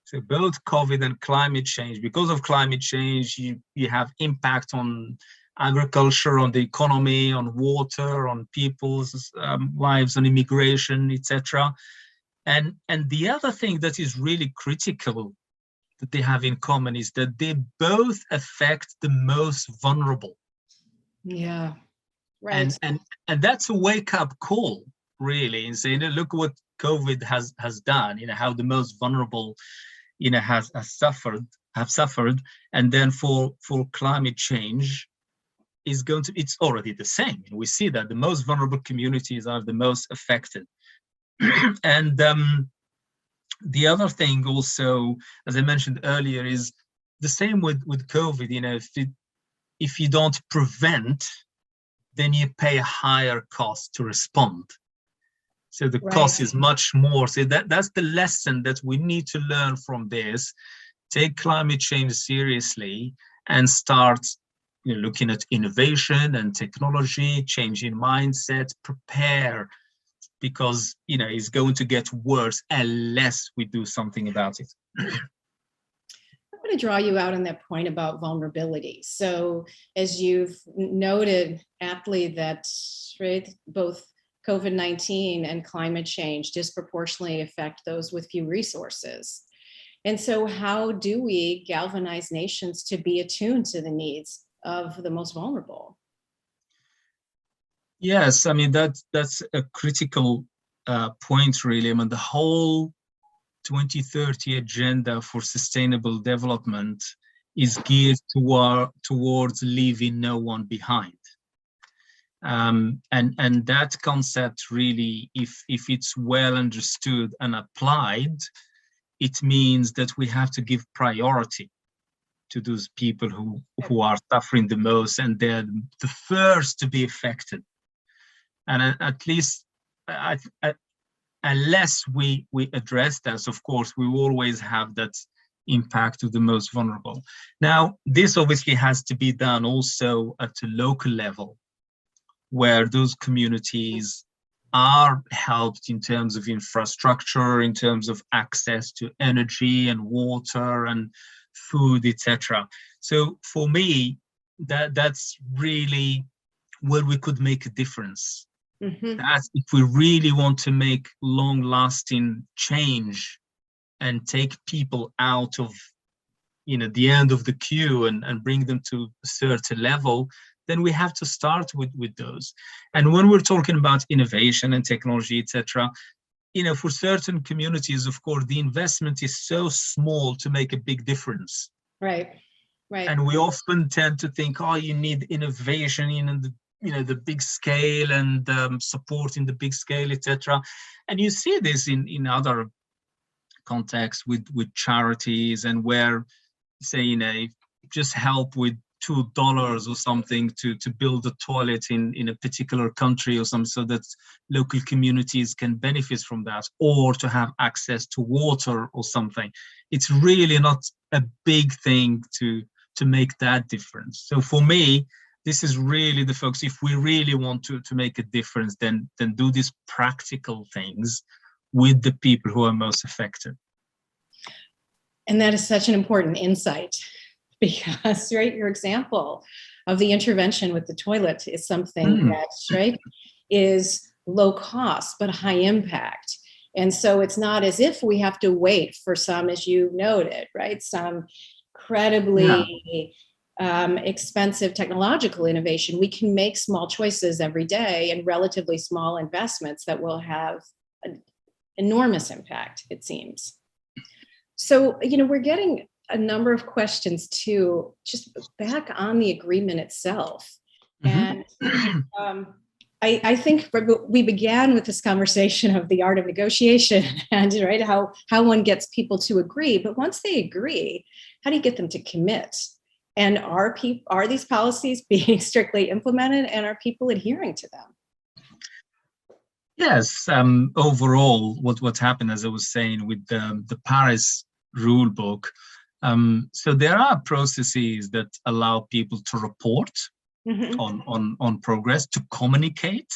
So both COVID and climate change, because of climate change, you have impact on agriculture, on the economy, on water, on people's lives, on immigration, etc. And the other thing that is really critical that they have in common is that they both affect the most vulnerable. Yeah. Right. And that's a wake-up call, really, and saying, look what COVID has done, how the most vulnerable, have suffered. And then for climate change is it's already the same. We see that the most vulnerable communities are the most affected. And the other thing also, as I mentioned earlier, is the same with COVID. If you don't prevent, then you pay a higher cost to respond. So the cost is much more. So that's the lesson that we need to learn from this. Take climate change seriously and start looking at innovation and technology, changing mindset, prepare, because it's going to get worse unless we do something about it. I'm going to draw you out on that point about vulnerability. So as you've noted aptly that both COVID-19 and climate change disproportionately affect those with few resources. And so how do we galvanize nations to be attuned to the needs of the most vulnerable? Yes, I mean that's a critical point, really. I mean, the whole 2030 agenda for sustainable development is geared towards leaving no one behind. And that concept really, if it's well understood and applied, it means that we have to give priority to those people who are suffering the most, and they're the first to be affected. And at least, unless we address this, of course, we will always have that impact to the most vulnerable. Now, this obviously has to be done also at a local level, where those communities are helped in terms of infrastructure, in terms of access to energy and water and food, etc. So for me, that's really where we could make a difference. Mm-hmm. That's if we really want to make long-lasting change and take people out of, the end of the queue and bring them to a certain level, then we have to start with those. And when we're talking about innovation and technology, etc., for certain communities, of course, the investment is so small to make a big difference. Right. And we often tend to think, oh, you need innovation in the big scale and support in the big scale, etc. And you see this in other contexts with charities, and where, say, just help with $2 or something to build a toilet in a particular country or something, so that local communities can benefit from that, or to have access to water or something. It's really not a big thing to make that difference. So for me, this is really the focus. If we really want to make a difference, then do these practical things with the people who are most affected. And that is such an important insight, because, right, your example of the intervention with the toilet is something that, right, is low cost but high impact. And so it's not as if we have to wait for some, as you noted, right, some incredibly expensive technological innovation. We can make small choices every day and relatively small investments that will have an enormous impact, it seems. So, we're getting a number of questions too, just back on the agreement itself. And I think we began with this conversation of the art of negotiation and, right, how one gets people to agree. But once they agree, how do you get them to commit? And are these policies being strictly implemented, and are people adhering to them? Yes, overall, what happened, as I was saying, with the Paris rule book, so there are processes that allow people to report on progress, to communicate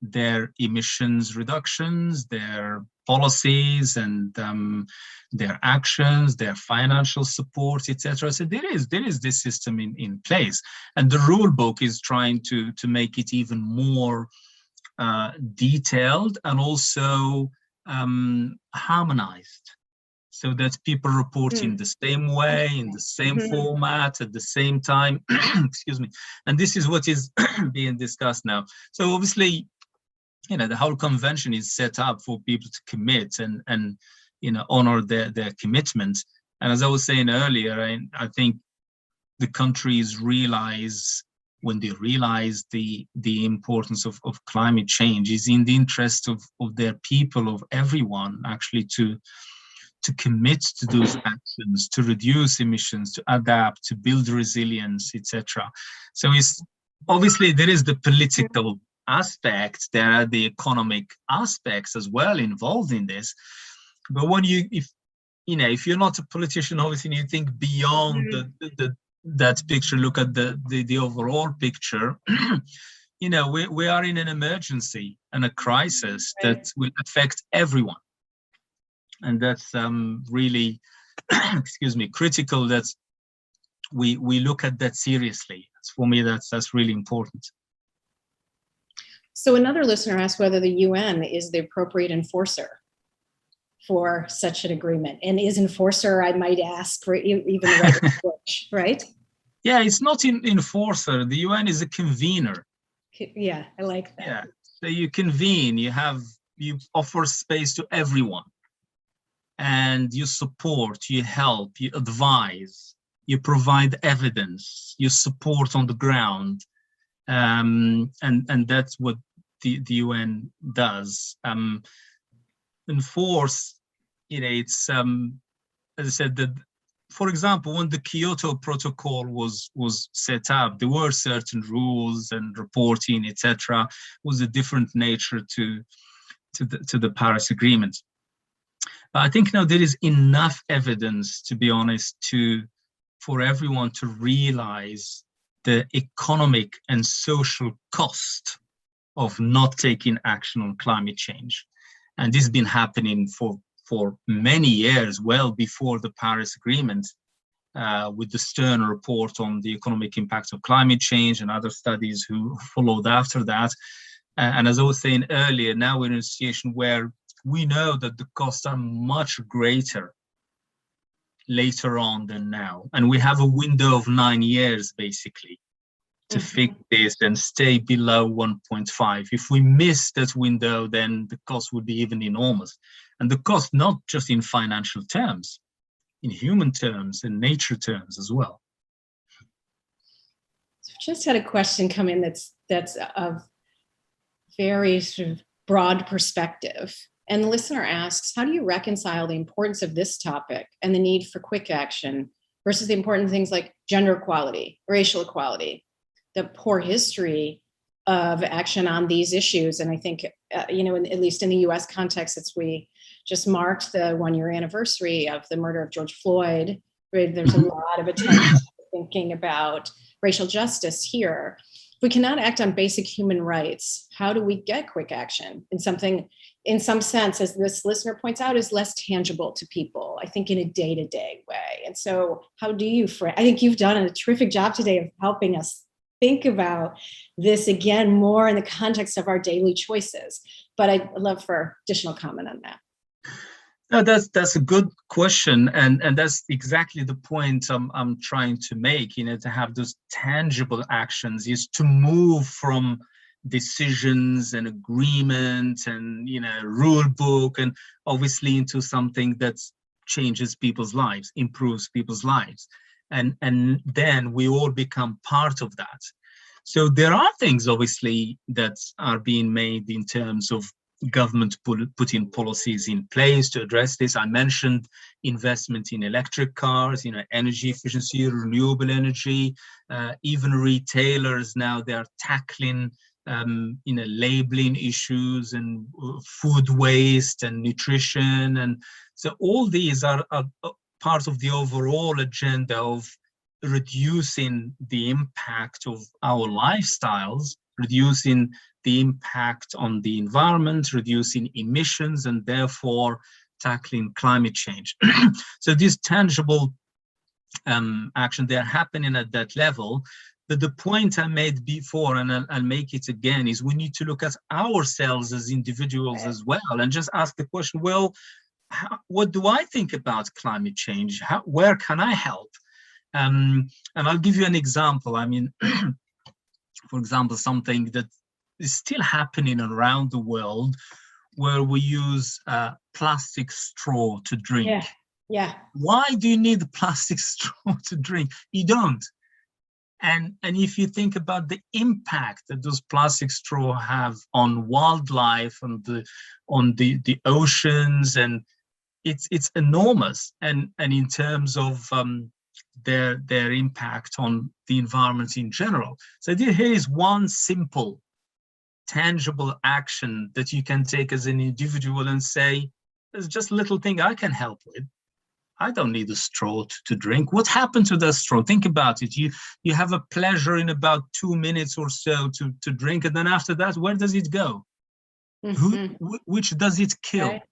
their emissions reductions, their policies, and their actions, their financial support, etc. So there is this system in place, and the rule book is trying to make it even more detailed and also harmonized, so that people report in the same way, in the same format, at the same time. Excuse me. And this is what is being discussed now. So obviously, the whole convention is set up for people to commit and honor their commitment. And as I was saying earlier, I think the countries realize, when they realize the importance of climate change, is in the interest of their people, of everyone, actually, to commit to those actions, to reduce emissions, to adapt, to build resilience, etc. So obviously there is the political aspect, there are the economic aspects as well involved in this. But if you're not a politician, obviously you think beyond that picture, look at the overall picture. We are in an emergency and a crisis that will affect everyone. And that's really, critical that we look at that seriously. For me, that's really important. So another listener asked whether the UN is the appropriate enforcer for such an agreement. And is enforcer, I might ask, for even the right approach, right? Yeah, it's not an enforcer. The UN is a convener. Yeah, I like that. Yeah. So you convene, you offer space to everyone, and you support, you help, you advise, you provide evidence, you support on the ground. And that's what the UN does. Enforce, it's, as I said, that, for example, when the Kyoto Protocol was set up, there were certain rules and reporting, etc. Was a different nature to the Paris Agreement. But I think now there is enough evidence, to be honest, for everyone to realize the economic and social cost of not taking action on climate change. And this has been happening for many years, well before the Paris Agreement, with the Stern report on the economic impact of climate change and other studies who followed after that. And as I was saying earlier, now we're in a situation where we know that the costs are much greater later on than now. And we have a window of 9 years, basically, to fix this and stay below 1.5. If we miss that window, then the cost would be even enormous. And the cost, not just in financial terms, in human terms and nature terms as well. So just had a question come in that's of very sort of broad perspective. And the listener asks, how do you reconcile the importance of this topic and the need for quick action versus the important things like gender equality, racial equality, the poor history of action on these issues? And I think, at least in the US context, we just marked the 1-year anniversary of the murder of George Floyd. Right? There's a lot of attention thinking about racial justice here. If we cannot act on basic human rights, how do we get quick action in something, in some sense, as this listener points out, is less tangible to people, I think, in a day-to-day way? And so how do you I think you've done a terrific job today of helping us think about this again more in the context of our daily choices. But I'd love for additional comment on that. No, that's a good question, and that's exactly the point I'm trying to make. To have those tangible actions is to move from decisions and agreement and rule book, and obviously into something that changes people's lives, improves people's lives, and then we all become part of that. So there are things obviously that are being made in terms of government putting policies in place to address this. I mentioned investment in electric cars, energy efficiency, renewable energy, even retailers now, they are tackling labeling issues and food waste and nutrition. And so all these are part of the overall agenda of reducing the impact of our lifestyles, reducing the impact on the environment, reducing emissions, and therefore tackling climate change. So these tangible action, they're happening at that level. But the point I made before, and I'll make it again, is we need to look at ourselves as individuals as well, and just ask the question, well, what do I think about climate change? Where can I help? And I'll give you an example. I mean, for example, something that is still happening around the world, where we use plastic straw to drink. Yeah. Why do you need a plastic straw to drink? You don't. And if you think about the impact that those plastic straw have on wildlife, on the oceans, and it's enormous. And in terms of their impact on the environment in general. So here is one simple, tangible action that you can take as an individual and say, there's just a little thing I can help with. I don't need a straw to drink. What happened to the straw? Think about it. You have a pleasure in about 2 minutes or so to drink, and then after that, where does it go? Which does it kill? Right.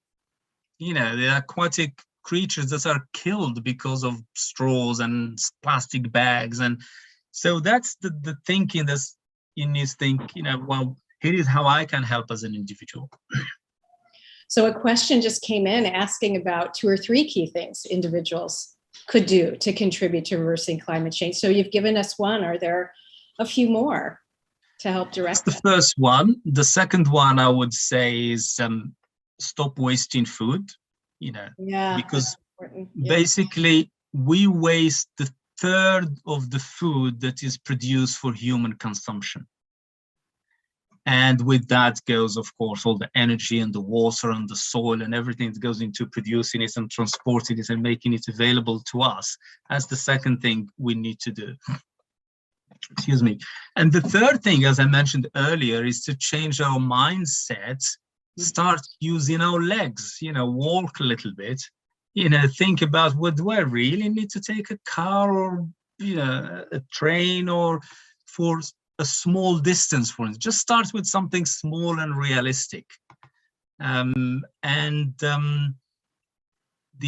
The aquatic creatures that are killed because of straws and plastic bags. And so that's the thinking that's in this thing, well, here is how I can help as an individual. So a question just came in asking about 2 or 3 key things individuals could do to contribute to reversing climate change. So you've given us one. Are there a few more? to help direct That's the first one. The second one I would say is stop wasting food, because basically we waste the third of the food that is produced for human consumption. And with that goes, of course, all the energy and the water and the soil and everything that goes into producing it and transporting it and making it available to us. That's the second thing we need to do. Excuse me. And the third thing, as I mentioned earlier, is to change our mindset, start using our legs, walk a little bit, think about, well, do I really need to take a car or, a train or for a small distance, for instance? Just start with something small and realistic. The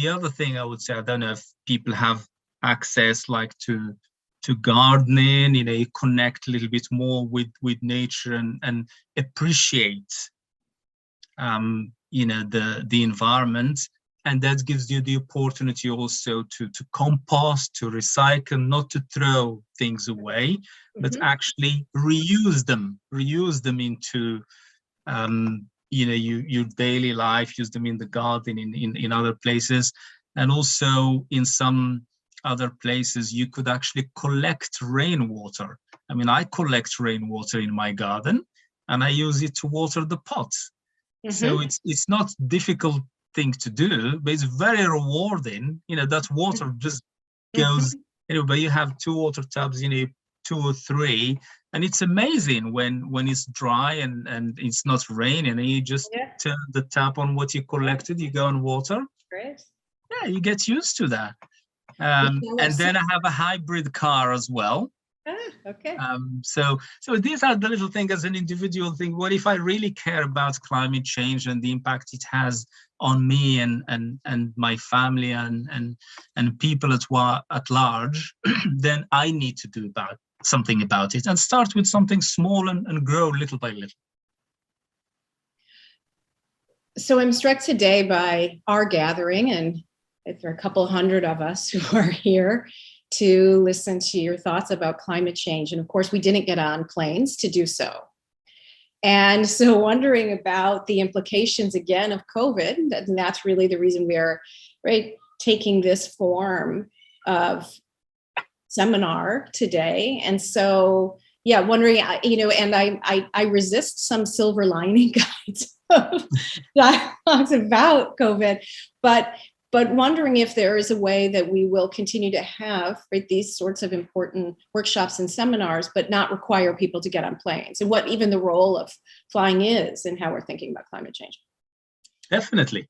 other thing I would say, I don't know if people have access like to gardening, you connect a little bit more with nature and appreciate, the environment. And that gives you the opportunity also to compost, to recycle, not to throw things away, but actually reuse them into, your daily life, use them in the garden, in other places. And also in some other places, you could actually collect rainwater. I mean, I collect rainwater in my garden and I use it to water the pots. So it's not difficult thing to do, but it's very rewarding. That water just goes, but you have 2 water tubs, 2 or 3, and it's amazing when it's dry and it's not raining, and you just turn the tap on what you collected, you go and water. Great. Yeah, you get used to that. And then I have a hybrid car as well. Okay. So these are the little things as an individual thing. What if I really care about climate change and the impact it has on me and my family and people at large, then I need to do something about it and start with something small and grow little by little. So I'm struck today by our gathering, and there are a couple hundred of us who are here to listen to your thoughts about climate change. And of course, we didn't get on planes to do so. And so wondering about the implications again of COVID, and that's really the reason we are taking this form of seminar today. And so, wondering, and I resist some silver lining guides of dialogues about COVID, but wondering if there is a way that we will continue to have these sorts of important workshops and seminars, but not require people to get on planes, and what even the role of flying is and how we're thinking about climate change. Definitely,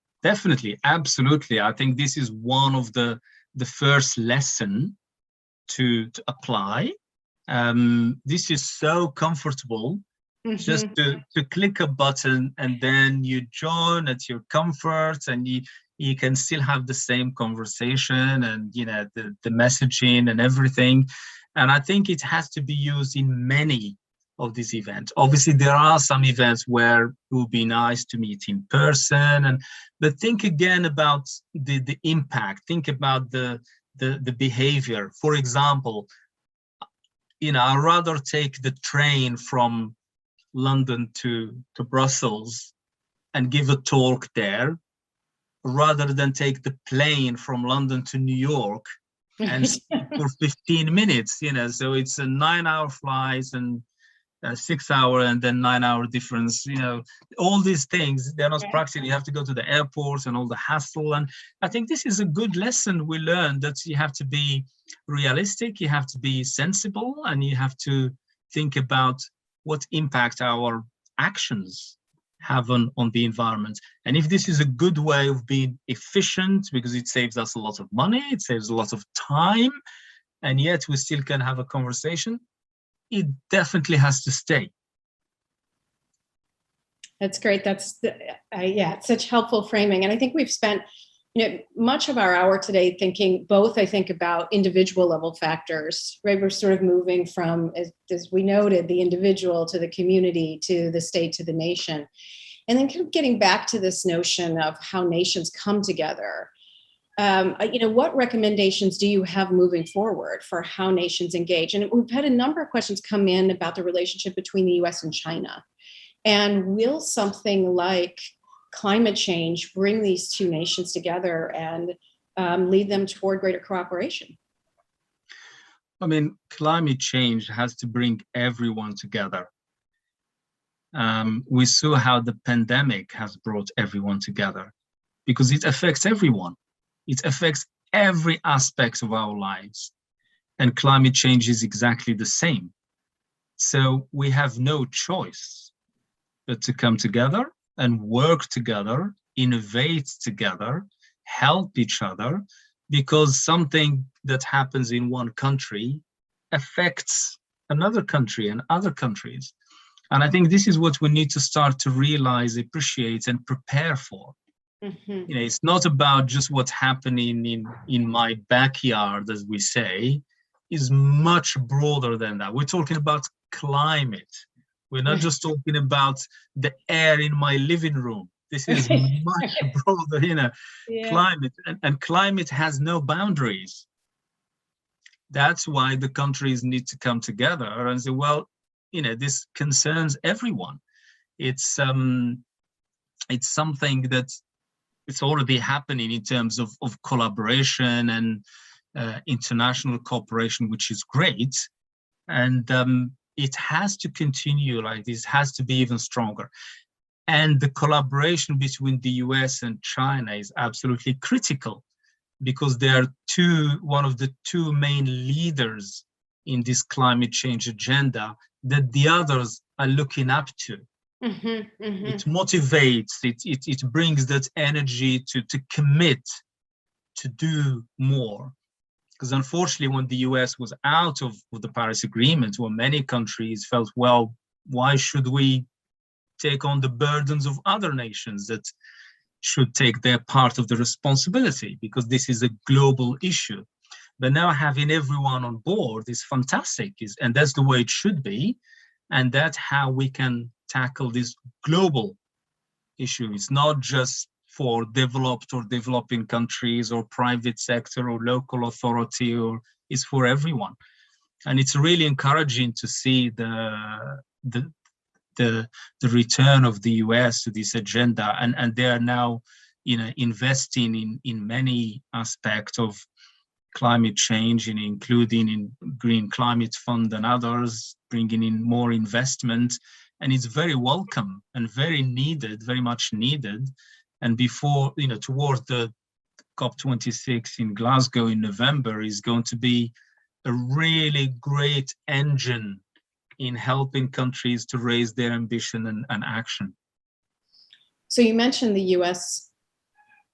absolutely. I think this is one of the first lesson to apply. This is so comfortable. Just to click a button and then you join at your comfort, and you can still have the same conversation and the messaging and everything. And I think it has to be used in many of these events. Obviously, there are some events where it would be nice to meet in person, but think again about the impact. Think about the behavior. For example, I'd rather take the train from London to Brussels and give a talk there, rather than take the plane from London to New York and speak for 15 minutes, so it's a 9-hour flight and 6-hour and then 9-hour difference, all these things, they're not practical. You have to go to the airport and all the hassle. And I think this is a good lesson we learned, that you have to be realistic, you have to be sensible, and you have to think about what impact our actions have on the environment. And if this is a good way of being efficient, because it saves us a lot of money, it saves a lot of time, and yet we still can have a conversation, it definitely has to stay. That's great. That's it's such helpful framing. And I think we've spent much of our hour today thinking both, I think, about individual level factors, right? We're sort of moving from, as we noted, the individual to the community, to the state, to the nation. And then kind of getting back to this notion of how nations come together. what recommendations do you have moving forward for how nations engage? And we've had a number of questions come in about the relationship between the US and China. And will something like climate change bring these two nations together and lead them toward greater cooperation? I mean, climate change has to bring everyone together. We saw how the pandemic has brought everyone together because it affects everyone. It affects every aspect of our lives. And climate change is exactly the same. So we have no choice but to come together and work together, innovate together, help each other, because something that happens in one country affects another country and other countries. And I think this is what we need to start to realize, appreciate, and prepare for. Mm-hmm. You know, it's not about just what's happening in my backyard, as we say, is much broader than that. We're talking about climate. We're not just talking about the air in my living room. This is much broader, Yeah. climate. And climate has no boundaries. That's why the countries need to come together and say, well, this concerns everyone. It's something that it's already happening in terms of collaboration and international cooperation, which is great. And it has to continue like this, has to be even stronger. And the collaboration between the US and China is absolutely critical because they are one of the two main leaders in this climate change agenda that the others are looking up to. Mm-hmm, mm-hmm. It motivates, it brings that energy to commit, to do more. Because unfortunately, when the US was out of the Paris Agreement, well, many countries felt, well, why should we take on the burdens of other nations that should take their part of the responsibility? Because this is a global issue. But now having everyone on board is fantastic, and that's the way it should be. And that's how we can tackle this global issue. It's not just for developed or developing countries or private sector or local authority, or it's for everyone. And it's really encouraging to see the return of the US to this agenda, and they are now investing in many aspects of climate change, including in Green Climate Fund and others, bringing in more investment. And it's very welcome and very needed, very much needed. And before, towards the COP26 in Glasgow in November is going to be a really great engine in helping countries to raise their ambition and action. So you mentioned the US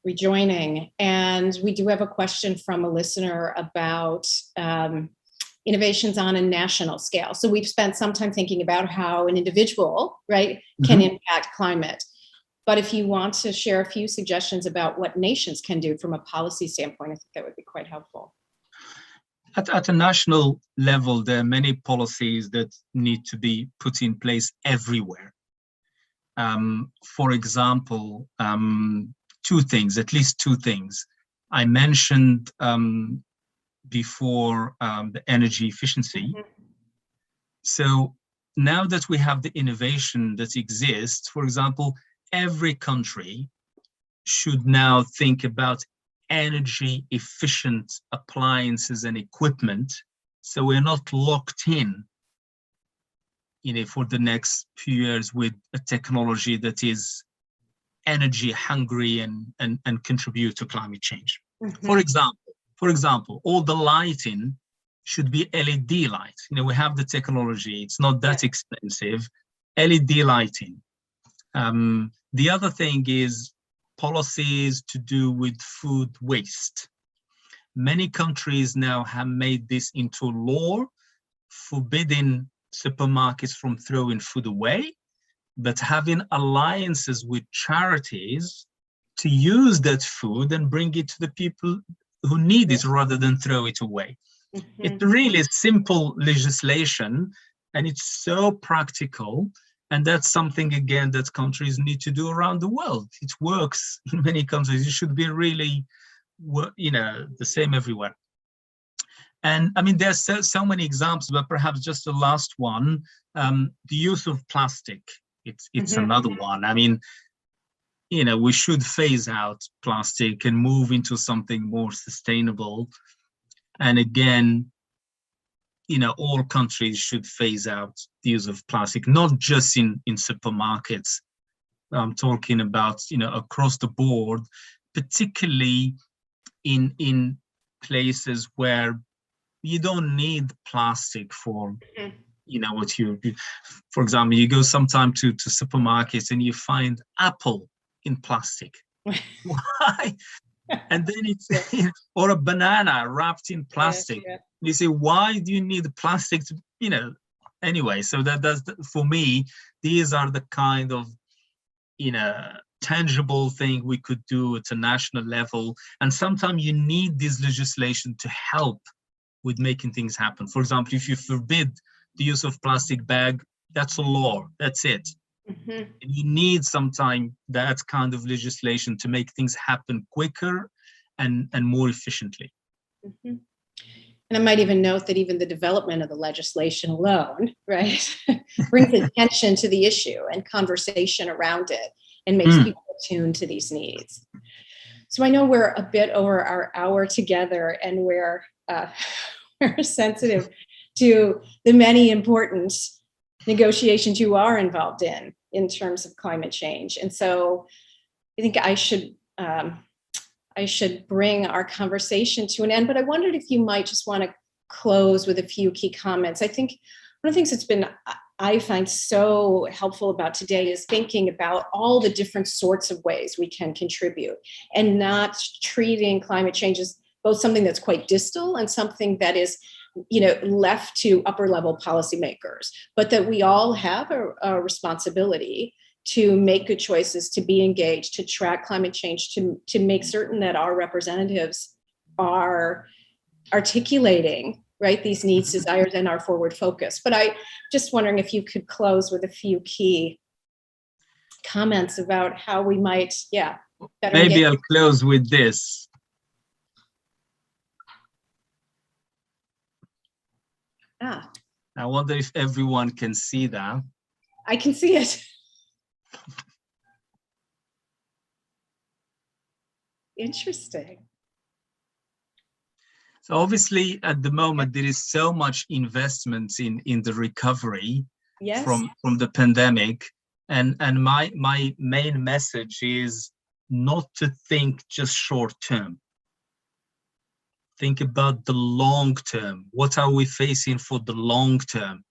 rejoining, and we do have a question from a listener about innovations on a national scale. So we've spent some time thinking about how an individual, right, can impact climate. But if you want to share a few suggestions about what nations can do from a policy standpoint, I think that would be quite helpful. At a national level, there are many policies that need to be put in place everywhere. For example, at least two things. I mentioned before the energy efficiency. So now that we have the innovation that exists, for example, every country should now think about energy efficient appliances and equipment, so we're not locked in, for the next few years with a technology that is energy hungry and contribute to climate change. For example, all the lighting should be LED light. We have the technology, it's not that expensive. LED lighting. The other thing is policies to do with food waste. Many countries now have made this into law, forbidding supermarkets from throwing food away, but having alliances with charities to use that food and bring it to the people who need it rather than throw it away. It's really simple legislation, and it's so practical. And that's something, again, that countries need to do around the world. It works in many countries. It should be really the same everywhere. And I mean, there's so many examples, but perhaps just the last one, the use of plastic. It's another one. I mean, we should phase out plastic and move into something more sustainable. And again, all countries should phase out the use of plastic, not just in supermarkets. I'm talking about, across the board, particularly in places where you don't need plastic for, what for example, you go sometime to supermarkets and you find apple in plastic. Why? And then it's, or a banana wrapped in plastic. Yeah. You say, why do you need the plastic to, anyway, so that's, for me, these are the kind of, tangible thing we could do at a national level. And sometimes you need this legislation to help with making things happen. For example, if you forbid the use of plastic bag, that's a law, that's it. And you need sometime that kind of legislation to make things happen quicker and more efficiently. And I might even note that even the development of the legislation alone, right, brings attention to the issue and conversation around it and makes people attuned to these needs. So I know we're a bit over our hour together, and we're sensitive to the many important negotiations you are involved in terms of climate change. And so I think I should bring our conversation to an end, but I wondered if you might just want to close with a few key comments. I think one of the things I find so helpful about today is thinking about all the different sorts of ways we can contribute, and not treating climate change as both something that's quite distal and something that is left to upper level policymakers, but that we all have a responsibility to make good choices, to be engaged, to track climate change, to make certain that our representatives are articulating, right, these needs, desires, and our forward focus. But I just wondering if you could close with a few key comments about how we might, better Maybe engage. I'll close with this. I wonder if everyone can see that. I can see it. Interesting. So obviously, at the moment, there is so much investment in the recovery from the pandemic. And my main message is not to think just short term. Think about the long term. What are we facing for the long term?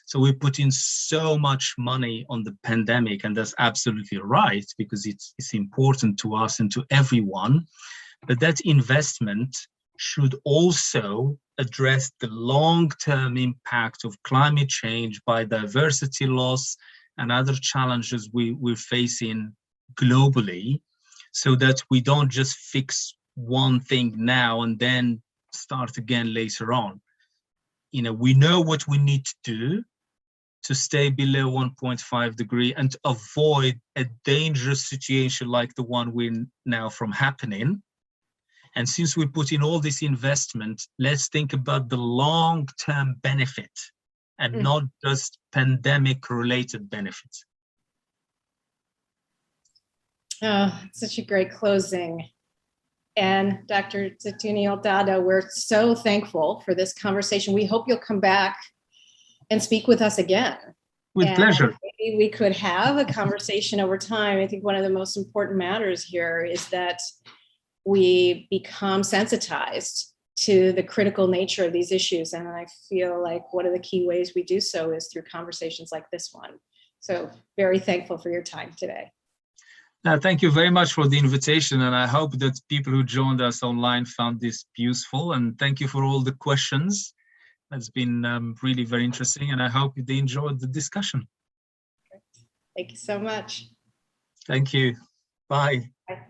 So we put in so much money on the pandemic, and that's absolutely right, because it's important to us and to everyone. But that investment should also address the long-term impact of climate change, biodiversity loss, and other challenges we're facing globally, so that we don't just fix one thing now and then start again later on. We know what we need to do to stay below 1.5 degree and to avoid a dangerous situation like the one we're now from happening. And since we put in all this investment, let's think about the long-term benefit and not just pandemic-related benefits. Oh, such a great closing. And Dr. Zitouni Ould-Dada, we're so thankful for this conversation. We hope you'll come back and speak with us again. With pleasure. Maybe we could have a conversation over time. I think one of the most important matters here is that we become sensitized to the critical nature of these issues. And I feel like one of the key ways we do so is through conversations like this one. So very thankful for your time today. Thank you very much for the invitation. And I hope that people who joined us online found this useful. And thank you for all the questions. It's been really very interesting. And I hope they enjoyed the discussion. Thank you so much. Thank you. Bye. Bye.